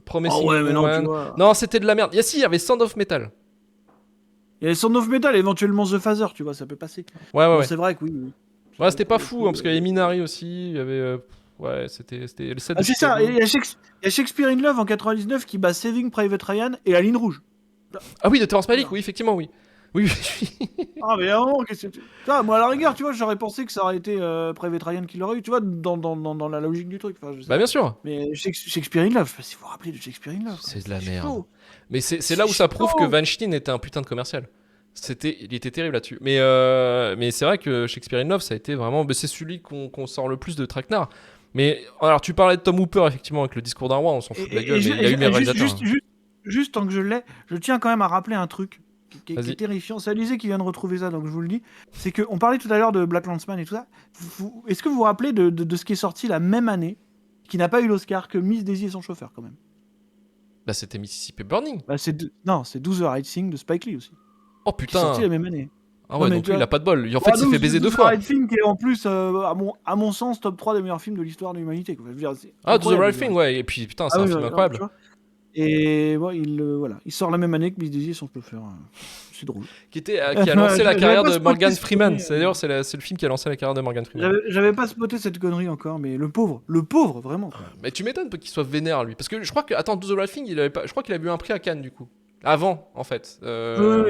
Promising Oh ouais, mais Young non, tu Woman. vois. Non, c'était de la merde. Si, il y avait Sound of Metal. Il y a les Sound of Metal, éventuellement The Phaser, tu vois, ça peut passer. Ouais, Bon, ouais. c'est vrai que oui. oui. Ouais, c'était pas fou, hein, parce qu'il y avait Minari aussi, il y avait... ouais, c'était le set de Ah, c'est ça, Chicago. et il y a Shakespeare in Love en 99 qui bat Saving Private Ryan et la ligne rouge. Ah oui, de Terrence Malick, Voilà. oui, effectivement, oui. Oui, oui. Ah, mais vraiment, qu'est-ce que tu vois, moi, à la rigueur, tu vois, j'aurais pensé que ça aurait été Private Ryan qui l'aurait eu, tu vois, dans la logique du truc. Enfin, je sais Bah pas. bien sûr. Mais Shakespeare in Love, je sais pas si vous vous rappelez de Shakespeare in Love. C'est quoi. de la merde. chaud. Mais c'est C'est là où ça prouve que chaud. Weinstein était un putain de commercial. Il était terrible là-dessus. Mais c'est vrai que Shakespeare in Love, ça a été vraiment... c'est celui qu'on sort le plus de traquenard. Mais alors, tu parlais de Tom Hooper, effectivement, avec le discours d'un roi, on s'en fout de la gueule, mais il y a eu mes réalisateurs. Juste tant que je l'ai, je tiens quand même à rappeler un truc qui est Vas-y. terrifiant. C'est Alizé qui vient de retrouver ça, donc je vous le dis. C'est qu'on parlait tout à l'heure de Black Landsman et tout ça. Est-ce que vous vous rappelez de ce qui est sorti la même année, qui n'a pas eu l'Oscar, que Miss Daisy et son chauffeur, quand même? Bah c'était Mississippi Burning. Bah, non, c'est Do the Right Thing de Spike Lee aussi, Oh qui est sorti putain. la même année. Ah Non, ouais, mais donc tu lui, il vois- a pas de bol. En fait, il s'est fait baiser 2 The fois. Right Thing qui est en plus, à mon sens, top 3 des meilleurs films de l'histoire de l'humanité. Quoi. Je veux dire, c'est Ah, Do the incroyable, Right The Thing, Right ouais. Et puis, putain, c'est Ah un oui, film ouais, incroyable. tu vois. Et bon, voilà, il sort la même année que Miss Daisy et son chauffeur. C'est drôle. Qui a lancé la J'avais carrière pas de spoté Morgan ce Freeman. connerie, C'est d'ailleurs c'est le film qui a lancé la carrière de Morgan Freeman. J'avais pas spoté cette connerie encore, mais le pauvre, vraiment. Quoi. Mais tu m'étonnes qu'il soit vénère lui, parce que je crois que attends, Do the Right Thing, je crois qu'il a eu un prix à Cannes du coup. Avant, en fait. Oui,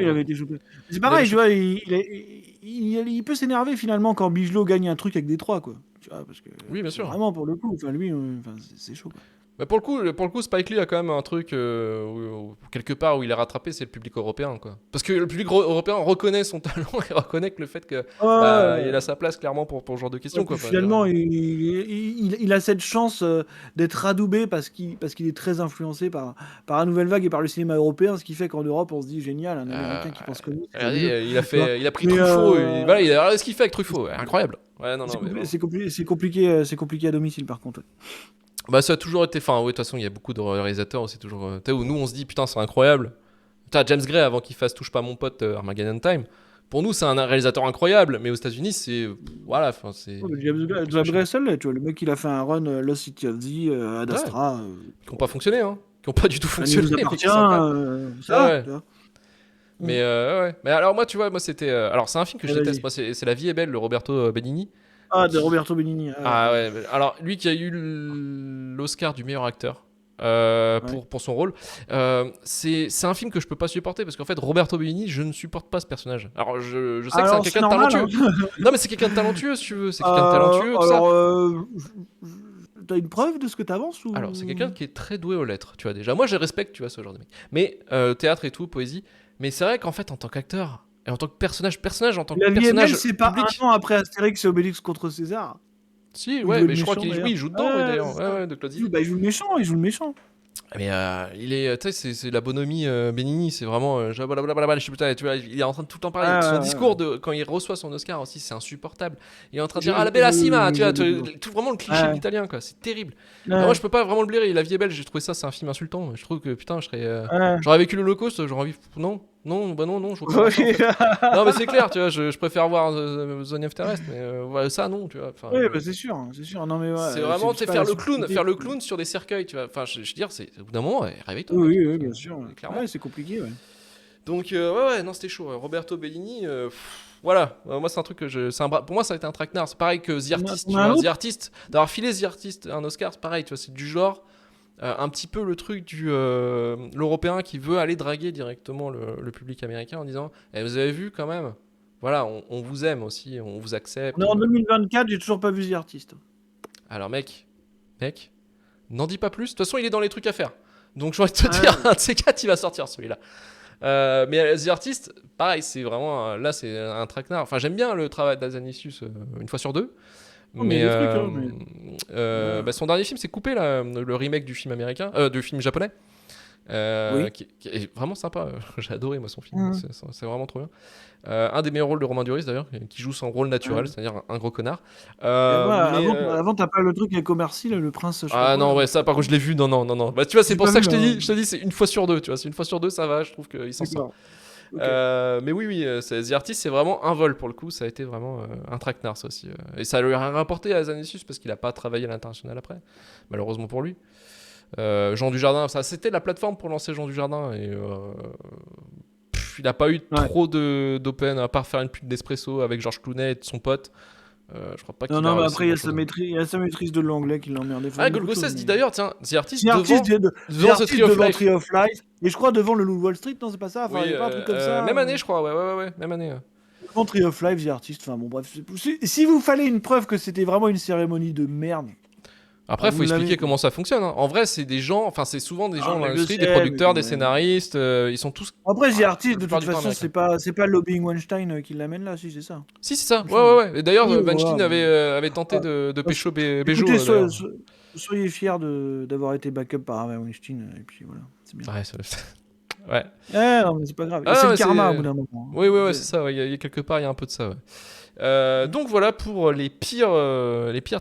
il avait été chopé. C'est pareil, tu vois, il peut s'énerver finalement quand Bigelow gagne un truc avec des 3, quoi. Tu vois, parce que Oui, bien sûr. vraiment pour le coup, enfin lui, c'est chaud. Quoi. Mais pour le coup, Spike Lee a quand même un truc quelque part où il est rattrapé, c'est le public européen, quoi. Parce que le public européen reconnaît son talent et reconnaît que le fait que il a sa place clairement pour ce genre de questions, quoi. Finalement, il a cette chance d'être adoubé parce qu'il est très influencé par la nouvelle vague et par le cinéma européen, ce qui fait qu'en Europe, on se dit génial, un Américain qui pense comme nous. c'est fabuleux. Regardez, il a pris Mais, Truffaut, et voilà, regardez ce qu'il fait avec Truffaut, incroyable. Ouais, non, mais bon. C'est compliqué à domicile par contre. Bah ça a toujours été, enfin ouais, de toute façon il y a beaucoup de réalisateurs, c'est toujours, tu sais, où nous on se dit putain c'est incroyable. T'as James Gray avant qu'il fasse Touche pas mon pote Armageddon Time. Pour nous c'est un réalisateur incroyable, mais aux États-Unis c'est, voilà, enfin c'est. James Gray seul, tu vois, le mec il a fait un run Lost City of Z, Ad Astra. Qui n'ont pas fonctionné, hein. Qui n'ont pas du tout Il fonctionné. nous mais appartient, qui sont incroyables. ça, Ouais. tu vois. Mais ouais. Mais alors moi tu vois, moi c'était, alors c'est un film que je Vas-y. déteste, moi c'est La vie est belle, le Roberto Benigni. Ah, de Roberto Benigni. Ah ouais, alors lui qui a eu l'Oscar du meilleur acteur pour son rôle, c'est un film que je peux pas supporter parce qu'en fait Roberto Benigni, je ne supporte pas ce personnage. Alors je sais que c'est quelqu'un de normal, talentueux. hein. Non mais c'est quelqu'un de talentueux si tu veux, c'est quelqu'un de talentueux, tout ça. Alors, t'as une preuve de ce que t'avances ou... Alors c'est quelqu'un qui est très doué aux lettres, tu vois déjà. Moi je respecte, tu vois, ce genre de mec. Mais théâtre et tout, poésie, mais c'est vrai qu'en fait en tant qu'acteur et en tant que personnage en tant que La vie est personnage belle, c'est pas public. un an après Astérix et Obélix contre César. Si, Il ouais, joue mais le je crois méchant, qu'il joue dedans, ouais, d'ailleurs. c'est ça. Ouais, de Claude Il joue le méchant. Mais il est, tu sais, c'est la bonhomie Benigni, c'est vraiment, blablabla, je sais pas, tu vois, il est en train de tout le temps parler. Son discours quand il reçoit son Oscar aussi, c'est insupportable. Il est en train de dire ah la bellissima, tu vois, tout vraiment le cliché de l'italien, quoi, c'est terrible. Moi je peux pas vraiment le blairer. La vie est belle, j'ai trouvé ça, c'est un film insultant. Je trouve que putain, j'aurais vécu l'Holocauste, j'aurais envie, non, je vois pas. Non mais c'est clair, tu vois, je préfère voir Zone of Terrestre, mais voilà, ça non, tu vois. Oui, bah c'est sûr. Non mais ouais, C'est vraiment, tu sais, pas faire la le clown sur des cercueils, tu vois. Enfin, je veux dire, c'est au bout d'un moment, réveille-toi. Oui, bien sûr. Clairement. Ouais, c'est compliqué, ouais. Donc, ouais, non, c'était chaud. Roberto Benigni, Voilà, moi c'est un truc que pour moi ça a été un traquenard. C'est pareil que The Artist. On a un autre The Artist, d'avoir filé The Artist un Oscar, c'est pareil, tu vois, c'est du genre un petit peu le truc du l'Européen qui veut aller draguer directement le public américain en disant vous avez vu quand même, voilà, on vous aime aussi, on vous accepte. On est en 2024, j'ai toujours pas vu The Artist. Alors mec, n'en dis pas plus. De toute façon, il est dans les trucs à faire. Donc j'ai envie de te dire, un de ces quatre, il va sortir celui-là. Mais The Artist, pareil, c'est vraiment là, c'est un traquenard. Enfin, j'aime bien le travail d'Azanisius une fois sur deux. Mais, son dernier film, c'est Coupé, là, le remake du film américain, du film japonais. Qui est vraiment sympa. J'ai adoré moi son film. C'est vraiment trop bien. Un des meilleurs rôles de Romain Duris d'ailleurs, qui joue son rôle naturel, c'est-à-dire un gros connard. Avant t'as pas le truc avec Omar Sy, le prince. Ça par contre je l'ai vu. Non. Bah tu vois, c'est pour ça que je te dis, c'est une fois sur deux. Tu vois, c'est une fois sur deux, ça va. Je trouve qu'il s'en sort. Okay. Mais oui, The Artist, c'est vraiment un vol pour le coup. Ça a été vraiment un traquenard, ça aussi. Et ça lui a rien rapporté à Zanessius parce qu'il a pas travaillé à l'international après, malheureusement pour lui. Jean Dujardin, ça c'était la plateforme pour lancer Jean Dujardin et il n'a pas eu trop d'open à part faire une pub d'espresso avec Georges Clooney et son pote. Je crois pas qu'il mais après il y a sa maîtrise de l'anglais qui l'emmerde. Golgothès dit d'ailleurs, tiens, The Artist devant Tree of Life et je crois devant le Loup Wall Street, non c'est pas ça, il y a pas un truc comme ça. Même année je crois, ouais, même année. Devant Tree of Life, The Artist, enfin bon bref, si vous fallait une preuve que c'était vraiment une cérémonie de merde. Après, il faut expliquer comment ça fonctionne. Hein. En vrai, c'est des gens, c'est souvent des gens dans l'industrie, des producteurs, des scénaristes, ils sont tous. Après, The Artist, de toute façon, c'est pas Lobbying Weinstein qui l'amène là, si c'est ça. Si, c'est ça. Ouais. Et d'ailleurs, Weinstein avait tenté de pécho Béjo. Soyez fiers d'avoir été backup par Harvey Weinstein, et puis voilà, c'est bien. Ouais. Non, mais c'est pas grave. C'est le karma au bout d'un moment. Oui, c'est ça. Il y a quelque part, il y a un peu de ça. Donc voilà pour les pires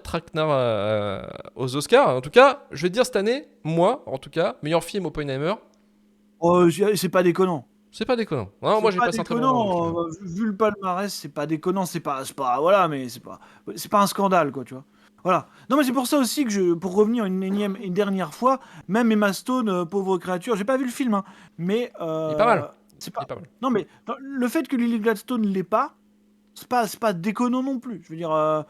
traquenards aux Oscars. En tout cas, je vais te dire cette année, meilleur film Oppenheimer. C'est pas déconnant. C'est pas déconnant. Non, moi j'ai passé un très bon moment. Vu le palmarès, c'est pas déconnant. C'est pas voilà, mais c'est pas un scandale quoi, tu vois. Voilà. Non mais c'est pour ça aussi que pour revenir une dernière fois, même Emma Stone, pauvre créature, j'ai pas vu le film, hein, mais il est pas mal. Non mais le fait que Lily Gladstone l'ait pas. C'est pas déconnant non plus. Je veux dire,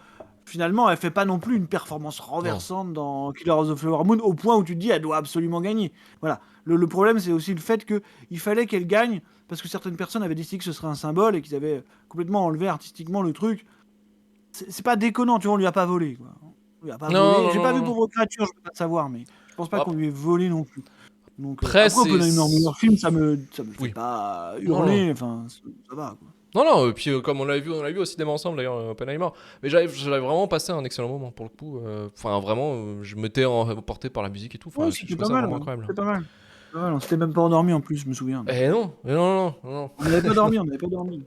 finalement, elle fait pas non plus une performance renversante dans Killers of the Flower Moon au point où tu te dis elle doit absolument gagner. Voilà. Le problème, c'est aussi le fait qu'il fallait qu'elle gagne parce que certaines personnes avaient décidé que ce serait un symbole et qu'ils avaient complètement enlevé artistiquement le truc. C'est pas déconnant, tu vois, on lui a pas volé. Quoi. On lui a pas volé. J'ai pas vu Pauvre Créature, je peux pas te savoir, mais je pense pas qu'on lui ait volé non plus. Donc, après, Oppenheimer, meilleur film, ça me fait pas hurler, enfin, ça va, quoi. Non, et puis comme on l'a vu au cinéma ensemble d'ailleurs, Oppenheimer. Mais j'avais vraiment passé un excellent moment pour le coup. Vraiment, je m'étais emporté par la musique et tout. C'était pas mal, incroyable. C'était pas mal. On s'était même pas endormi en plus, je me souviens. Non. On n'avait pas dormi.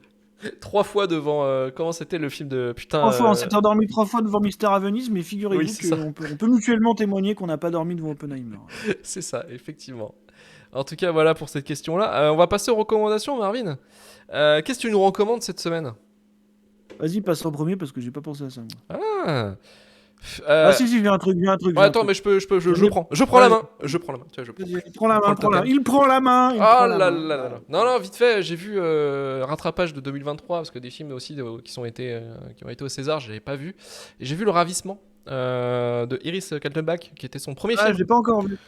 3 fois devant. Comment c'était le film de putain. 3 fois, on s'était endormi 3 fois devant Mystère à Venise, mais figurez-vous qu'on peut mutuellement témoigner qu'on n'a pas dormi devant Oppenheimer. C'est ça, effectivement. En tout cas, voilà pour cette question-là. On va passer aux recommandations, Marvin. Qu'est-ce que tu nous recommandes cette semaine ? Vas-y, passe en premier parce que j'ai pas pensé à ça. Moi. Si, j'ai un truc. Attends, mais je prends la main. Il prend la main. Non, vite fait, j'ai vu rattrapage de 2023 parce que des films aussi qui ont été au César, je l'avais pas vu. Et j'ai vu Le Ravissement de Iris Kaltenbach, qui était son premier film. Je l'ai pas encore vu.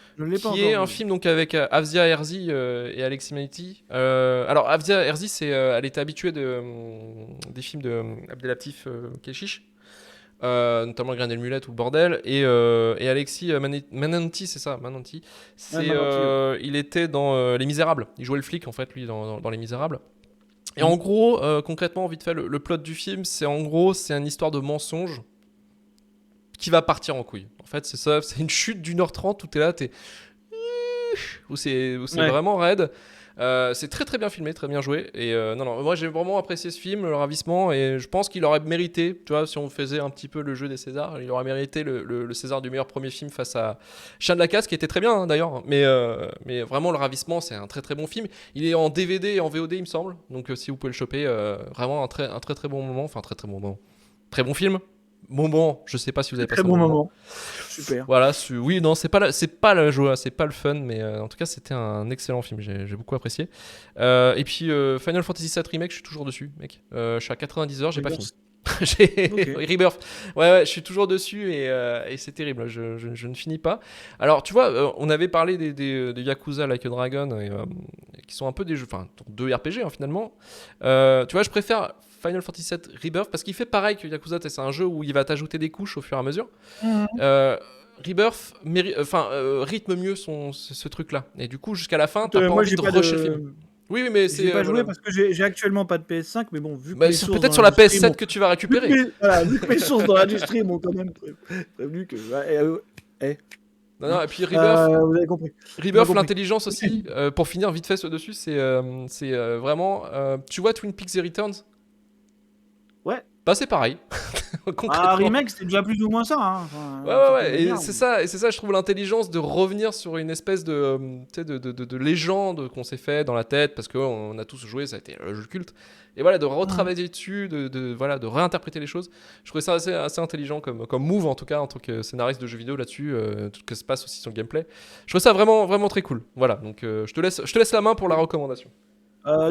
Qui est un film donc avec Afzia Herzi et Alexis Maïti. Alors Afzia Herzi, elle était habituée des films de Abdelatif Kechiche. Notamment Grain et le Mulette ou Bordel et Alexis Mananti, c'est ça, Mananti. Il était dans Les Misérables. Il jouait le flic en fait lui dans Les Misérables. Et en gros, concrètement, vite fait, le plot du film, c'est une histoire de mensonge qui va partir en couille. En fait, c'est ça, c'est une chute d'1h30 où t'es là, où c'est vraiment raide. C'est très très bien filmé, très bien joué. Et moi j'ai vraiment apprécié ce film, Le Ravissement, et je pense qu'il aurait mérité, tu vois, si on faisait un petit peu le jeu des Césars, il aurait mérité le César du meilleur premier film face à Chien de la Casse, qui était très bien hein, d'ailleurs. Mais vraiment, Le Ravissement, c'est un très très bon film. Il est en DVD et en VOD, il me semble. Donc si vous pouvez le choper, vraiment un très très bon moment, enfin très très bon moment. Très bon film. moment. Je sais pas si vous avez passé Très un bon bon moment. moment. Super. Voilà, oui, non, c'est pas la joie, c'est pas le fun, mais en tout cas, c'était un excellent film, j'ai beaucoup apprécié. Et puis, Final Fantasy VII Remake, je suis toujours dessus, mec. Je suis à 90 heures, j'ai pas fini. Ok. Rebirth. Ouais, je suis toujours dessus et c'est terrible, je ne finis pas. Alors, tu vois, on avait parlé des Yakuza Like a Dragon, qui sont un peu des jeux, enfin, deux RPG finalement. Tu vois, je préfère Final Fantasy VII Rebirth parce qu'il fait pareil que Yakuza, c'est un jeu où il va t'ajouter des couches au fur et à mesure. Mhm. Rebirth rythme mieux ce truc-là. Et du coup, jusqu'à la fin, Écoute, t'as pas moi, envie de rusher le film. Oui, mais j'ai c'est. pas joué Voilà. parce que j'ai actuellement pas de PS5, mais bon, vu que Bah, mes c'est sources peut-être dans sur la l'industrie PS7 que tu vas récupérer. vu que mes sources dans l'industrie m'ont quand même prévenu que. Eh, Non, hein. non, et puis Rebirth, Vous avez compris. On a compris. l'intelligence aussi, pour finir vite fait dessus, c'est vraiment. Tu vois Twin Peaks The Returns? Ouais. Bah, c'est pareil, Ah, concrètement. remake, c'était déjà plus ou moins ça, hein. Enfin, Ouais, d'une ouais, certaine ouais, et manière. c'est ça, je trouve l'intelligence de revenir sur une espèce tu sais, de légende qu'on s'est fait dans la tête, parce qu'on a tous joué, ça a été le jeu culte. Et voilà, de Mhm. retravailler dessus, voilà, de réinterpréter les choses. Je trouvais ça assez intelligent comme move, en tout cas, en tant que scénariste de jeux vidéo là-dessus, tout ce que se passe aussi sur le gameplay. Je trouve ça vraiment, vraiment très cool. Voilà, donc je te laisse la main pour la recommandation.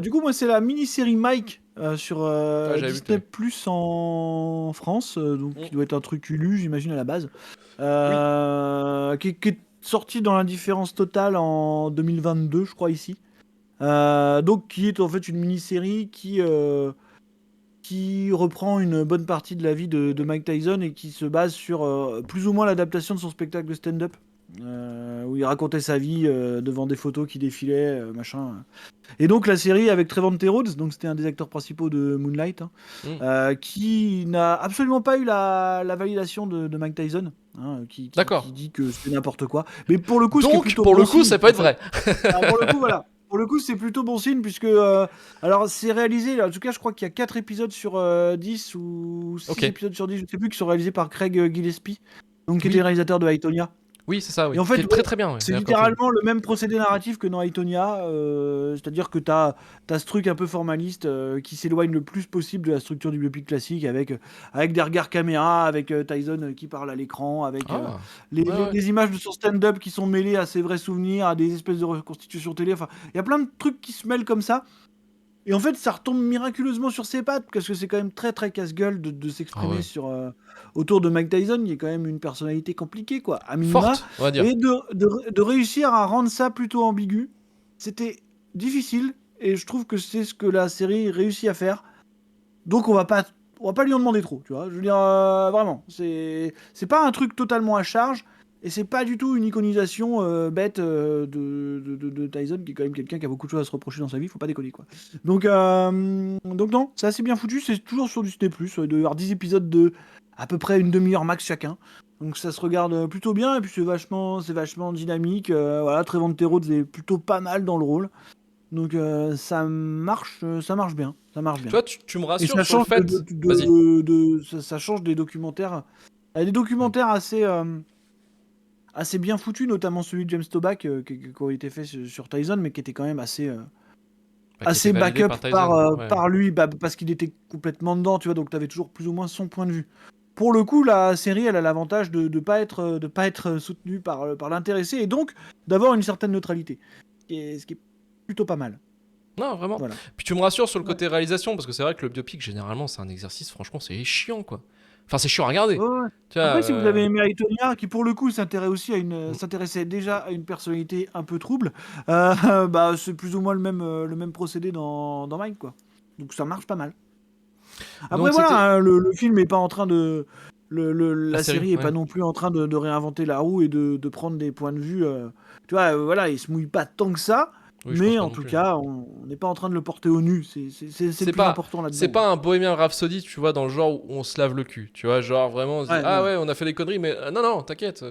Du coup, moi, c'est la mini-série Mike sur Ah, j'avais vu que Disney t'avais. Plus en France, donc qui doit être un truc Hulu, j'imagine, à la base, Oui, qui est sorti dans l'indifférence totale en 2022, je crois, ici. Donc, qui est en fait une mini-série qui reprend une bonne partie de la vie de Mike Tyson et qui se base sur plus ou moins l'adaptation de son spectacle de stand-up, où il racontait sa vie devant des photos qui défilaient, machin. Et donc la série avec Trevante Rhodes, donc c'était un des acteurs principaux de Moonlight, hein, hmm, qui n'a absolument pas eu la validation de Mike Tyson, hein, d'accord. qui dit que c'est n'importe quoi. Mais pour le coup, ce qui est Donc, plutôt pour bon le coup, signe, ça peut en être fait. vrai. Ah, pour le coup, voilà. Pour le coup, c'est plutôt bon signe puisque alors c'est réalisé. En tout cas, je crois qu'il y a 4 épisodes sur 10 ou Ok, 6 épisodes sur 10, je sais plus, qui sont réalisés par Craig Gillespie, donc qui était le oui, réalisateur de Aitonia. oui, c'est ça, Et oui. en Qui fait, est ouais, très très bien, ouais, c'est d'ailleurs, comme film. littéralement le même procédé narratif que dans Aitonia, c'est-à-dire que t'as as ce truc un peu formaliste qui s'éloigne le plus possible de la structure du biopic classique, avec des regards caméra, avec Tyson qui parle à l'écran, avec Ah, les, ouais, les- ouais. les images de son stand-up qui sont mêlées à ses vrais souvenirs, à des espèces de reconstitutions télé. Enfin, il y a plein de trucs qui se mêlent comme ça. Et en fait, ça retombe miraculeusement sur ses pattes, parce que c'est quand même très très casse-gueule de Ah s'exprimer ouais. sur, autour de Mike Tyson, qui est quand même une personnalité compliquée, quoi, à minima. Forte, on va dire. Et de réussir à rendre ça plutôt ambigu, c'était difficile, et je trouve que c'est ce que la série réussit à faire. Donc on va pas lui en demander trop, tu vois. Je veux dire, vraiment, c'est pas un truc totalement à charge, et c'est pas du tout une iconisation bête de Tyson, qui est quand même quelqu'un qui a beaucoup de choses à se reprocher dans sa vie, faut pas déconner, quoi. Donc non, c'est assez bien foutu, c'est toujours sur du Disney+, il doit y avoir 10 épisodes de à peu près une demi-heure max chacun. Donc ça se regarde plutôt bien, et puis c'est vachement dynamique, voilà, Trevante Rhodes est plutôt pas mal dans le rôle. Donc ça marche bien, ça marche Tu bien. vois, tu me Et rassures ça sur le change fait. Vas-y. ça change des documentaires. Il y a des Hmm. documentaires assez bien foutus, notamment celui de James Toback qui a été fait sur Tyson, mais qui était quand même Bah, qui était assez validé backup par Tyson. Ouais. par lui, bah, parce qu'il était complètement dedans, tu vois, donc tu avais toujours plus ou moins son point de vue. Pour le coup, la série, elle a l'avantage de pas être soutenue par l'intéressé, et donc d'avoir une certaine neutralité, ce qui est plutôt pas mal. Non, vraiment. Voilà. Puis tu me rassures sur le Ouais. côté réalisation, parce que c'est vrai que le biopic, généralement, c'est un exercice, franchement, c'est chiant, quoi. Enfin, c'est chiant à regarder. Ouais, ouais. Tu vois, Après, si vous avez aimé Aitonia, qui pour le coup s'intéressait déjà à une personnalité un peu trouble, bah, c'est plus ou moins le même procédé dans Mike, quoi. Donc ça marche pas mal. Après, donc c'était. voilà, hein, le film est pas en train de. La La série, série est ouais. pas non plus en train de réinventer la roue et de prendre des points de vue. Tu vois, voilà, il se mouille pas tant que ça, Oui, je pense mais pas en non tout plus. cas, on n'est pas en train de le porter au nu. C'est le C'est plus pas, important c'est là-dedans. pas un Bohemian Rhapsody, tu vois, dans le genre où on se lave le cul. Tu vois, genre vraiment, on se dit, Ouais, ah ouais, ouais, on a fait des conneries, mais non, non, t'inquiète.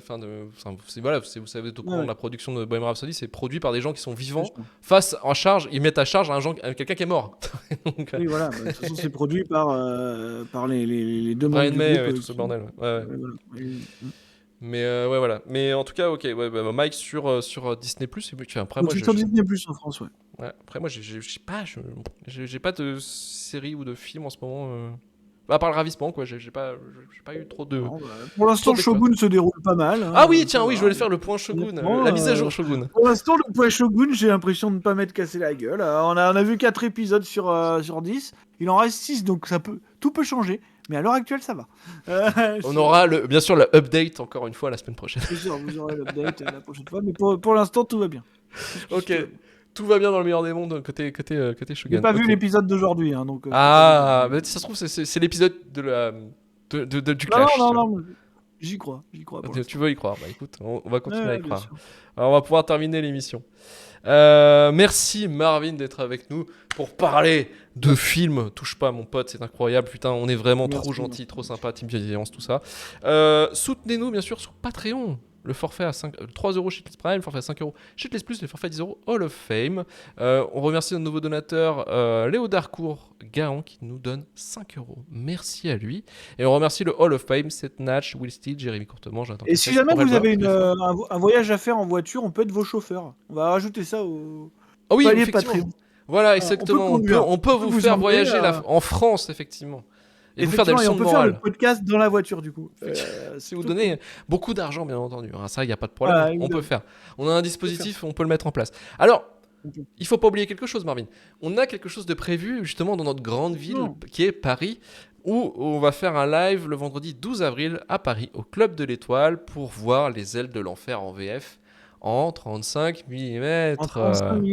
Voilà, vous savez au ouais, courant de ouais, la production de Bohemian Rhapsody, c'est produit par des gens qui sont bien vivants, sûr. face en charge, ils mettent à charge à quelqu'un qui est mort. Donc, Oui, voilà. Bah, de toute façon, c'est produit par les deux membres Brian du May groupe et tout ce bordel. Ouais, ouais, ouais. voilà. Mais ouais, voilà. Mais en tout cas, ok, ouais, bah, Mike sur Disney+. Et puis, après, Donc moi, c'est sur Disney Plus en France, ouais. ouais, après, moi, j'ai pas, j'ai pas de série ou de film en ce moment. À part le ravissement, quoi. J'ai pas eu trop de. Non, pour l'instant, Trop Shogun se déroule pas mal. Ah oui, tiens, ça oui, va. je voulais faire le point Shogun, Honnêtement, la mise à jour Shogun. Pour l'instant, le point Shogun, j'ai l'impression de ne pas m'être cassé la gueule. On a vu 4 épisodes sur 10. Il en reste 6, donc tout peut changer. Mais à l'heure actuelle, ça va. On aura bien sûr le update encore une fois la semaine prochaine. Bien sûr, vous aurez l'update la prochaine fois. Mais pour l'instant, tout va bien. Ok, tout va bien dans le meilleur des mondes côté J'ai Shogun. pas vu Ok. l'épisode d'aujourd'hui. Hein, donc, Ah, bah, ça se trouve, c'est l'épisode du clash. non, j'y crois. Pour Tu veux y croire? Bah écoute, on va continuer à y bien croire. sûr. Alors, on va pouvoir terminer l'émission. Merci Marvin d'être avec nous pour parler de films. Touche pas mon pote, c'est incroyable. Putain, on est vraiment Merci, trop gentil, merci. trop sympa, team bienveillance, tout ça. Soutenez-nous bien sûr sur Patreon. Le forfait à 3 € chez Prime, le forfait à 5 € chez Plus, le forfait à 10 € Hall of Fame. On remercie notre nouveau donateur Léo Darcourt Gaon qui nous donne 5 €. Merci à lui. Et on remercie le Hall of Fame, Seth Natch, Will Steele, Jérémy Courtemont, Jonathan Et si Cassel, jamais Aurel vous avez Bois, un voyage à faire en voiture, on peut être vos chauffeurs. On va rajouter ça au Ah oui, palier effectivement. Patreon. Voilà, on exactement. peut conduire. On peut vous faire emmener, voyager en France, effectivement. Et vous faire des Effectivement, et leçons on de peut faire le morale. podcast dans la voiture du coup. Si vous donnez beaucoup d'argent, bien entendu. Hein, ça, il n'y a pas de problème. Voilà, On peut évidemment. faire. On a un dispositif, on peut le mettre en place. Alors, il faut pas oublier quelque chose, Marvin. On a quelque chose de prévu, justement, dans notre grande ville, Non. qui est Paris, où on va faire un live le vendredi 12 avril à Paris, au Club de l'Étoile, pour voir Les Ailes de l'Enfer en VF en 35 mm. En 35 mm,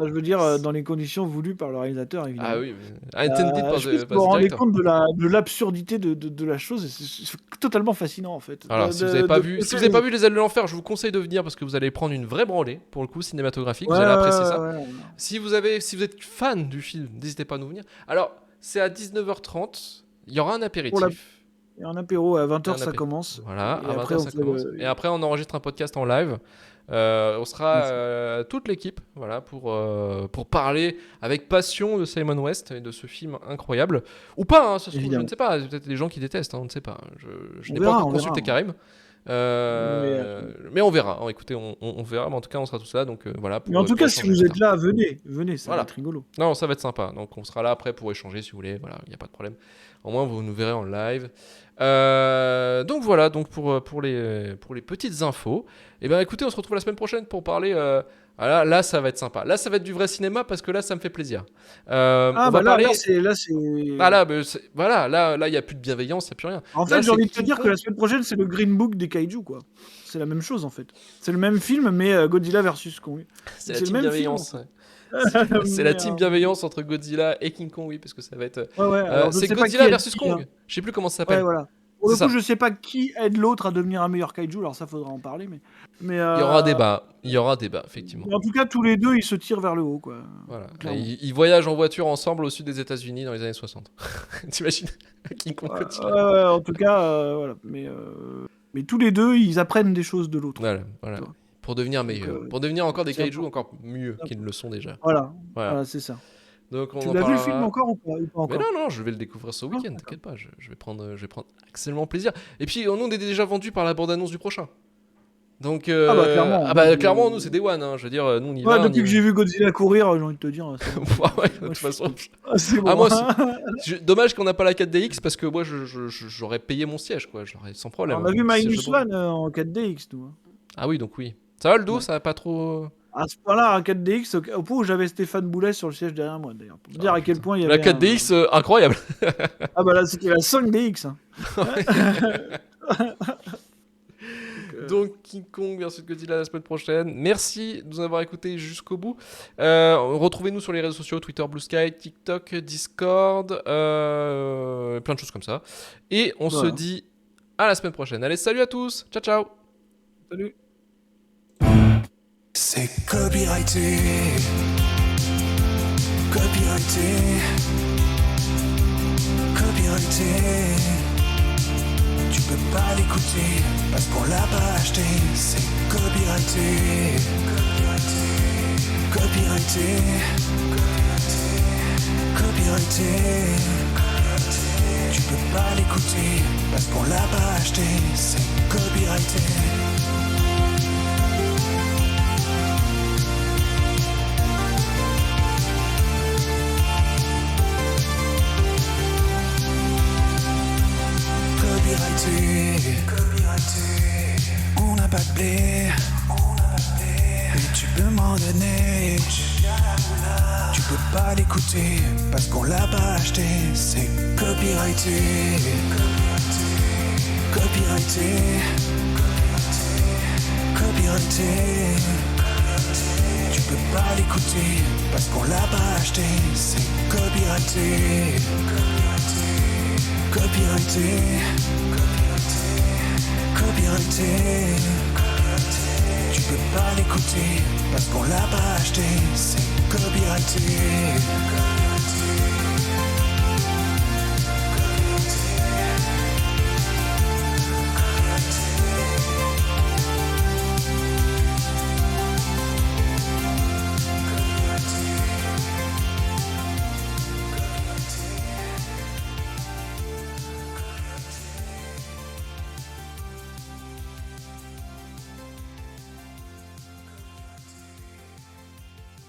je veux dire, dans les conditions voulues par le réalisateur, évidemment. Ah oui, intended par Je pense que the vous vous rendez director. compte de l'absurdité de la chose, et c'est totalement fascinant en fait. Alors, si vous n'avez pas vu Les Ailes de l'Enfer, je vous conseille de venir parce que vous allez prendre une vraie branlée, pour le coup, cinématographique. Vous allez apprécier ça. Ouais. Si vous êtes fan du film, n'hésitez pas à nous venir. Alors, c'est à 19h30. Il y aura un apéritif. Et un apéro à 20h, Un ça apéro. commence. Voilà, Et à après, 20h on ça fait commence. Et après, on enregistre un podcast en live. On sera toute l'équipe, voilà, pour parler avec passion de Simon West et de ce film incroyable. Ou pas, hein, ça se trouve, je Évidemment. ne sais pas. Il y a peut-être des gens qui détestent, hein, on ne sait pas. Je On n'ai verra, pas encore on consulté verra. Karim. Mais on verra. Écoutez, on verra. Mais en tout cas, on sera tous là. Donc voilà. Mais en tout pour cas, si échanger vous tout êtes ça. là, venez, ça Voilà. va être rigolo. Non, ça va être sympa. Donc on sera là après pour échanger si vous voulez. Voilà, il n'y a pas de problème. Au moins, vous nous verrez en live. Donc voilà, donc pour les petites infos. Et ben écoutez, on se retrouve la semaine prochaine pour parler. Là, ça va être sympa. Là, ça va être du vrai cinéma parce que là, ça me fait plaisir. On va parler. Là, c'est. Voilà, là, il n'y a plus de bienveillance, il n'y a plus rien. En Là, fait, j'ai c'est envie de te King dire Kong. que la semaine prochaine, c'est le Green Book des kaiju, quoi. C'est la même chose, en fait. C'est le même film, mais Godzilla versus Kong. C'est la c'est le team même bienveillance. film, C'est la team bienveillance entre Godzilla et King Kong, oui, parce que ça va être. Ouais, alors je c'est sais pas Godzilla qui versus aide qui, Kong. hein. Je sais plus comment ça Ouais, s'appelle. voilà. Pour le C'est coup, ça. je sais pas qui aide l'autre à devenir un meilleur kaiju, alors ça, faudra en parler, mais Il y aura débat. Il y aura débat, effectivement. mais en tout cas, tous les deux, ils se tirent vers le haut, quoi. Voilà. Clairement. Ils voyagent en voiture ensemble au sud des États-Unis dans les années 60. T'imagines King Kong Godzilla. Ouais, en tout cas, voilà. Mais tous les deux, ils apprennent des choses de l'autre. Voilà. Tu vois. Pour devenir meilleur. Donc, Pour devenir encore des c'est kaiju encore mieux qu'ils ne le sont déjà. Voilà, Voilà. c'est ça. Donc on Tu en l'as vu le parlera- film encore ou pas Mais encore non, je vais le découvrir ce week-end, t'inquiète pas, je vais prendre extrêmement plaisir. Et puis, nous, on est déjà vendu par la bande-annonce du prochain. Donc, clairement. clairement, nous, c'est Day One, hein. Je veux dire, nous, on y va. on y Depuis que va. j'ai vu Godzilla courir, j'ai envie de te dire. C'est bon. Ouais, de toute façon. C'est bon. Ah, moi, dommage qu'on n'a pas la 4DX parce que moi, j'aurais payé mon siège, quoi. J'aurais sans problème. On a vu Un siège Minus de bande. One en 4DX, nous. Hein. Ah oui, donc oui. Ça va le dos, Ouais. ça va pas trop. À ce point-là, en 4DX, au point où j'avais Stéphane Boulet sur le siège derrière moi, d'ailleurs. Pour dire à quel point il y La avait. 4DX, incroyable. Ah bah là, c'était la 5DX. Hein. Donc King Kong versus Godzilla la semaine prochaine. Merci de nous avoir écoutés jusqu'au bout. Retrouvez-nous sur les réseaux sociaux, Twitter, Blue Sky, TikTok, Discord, plein de choses comme ça. Et on se dit à la semaine prochaine. Allez, salut à tous. Ciao, ciao. Salut. C'est copyrighté. Copyrighté. Copyrighté. Tu peux pas l'écouter parce qu'on l'a pas acheté. C'est copyrighté. Copyrighté. Copyrighté. Tu peux pas l'écouter parce qu'on l'a pas acheté. C'est copyrighté. On n'a pas de blé, mais tu peux m'en donner. Tu peux pas l'écouter parce qu'on l'a pas acheté. C'est copyrighté. Copyrighté. Copyrighté. Tu peux pas l'écouter parce qu'on l'a pas acheté. C'est copyrighté. Copyrighté. Copyrighté. Tu peux pas l'écouter parce qu'on l'a pas acheté. C'est copyrighté.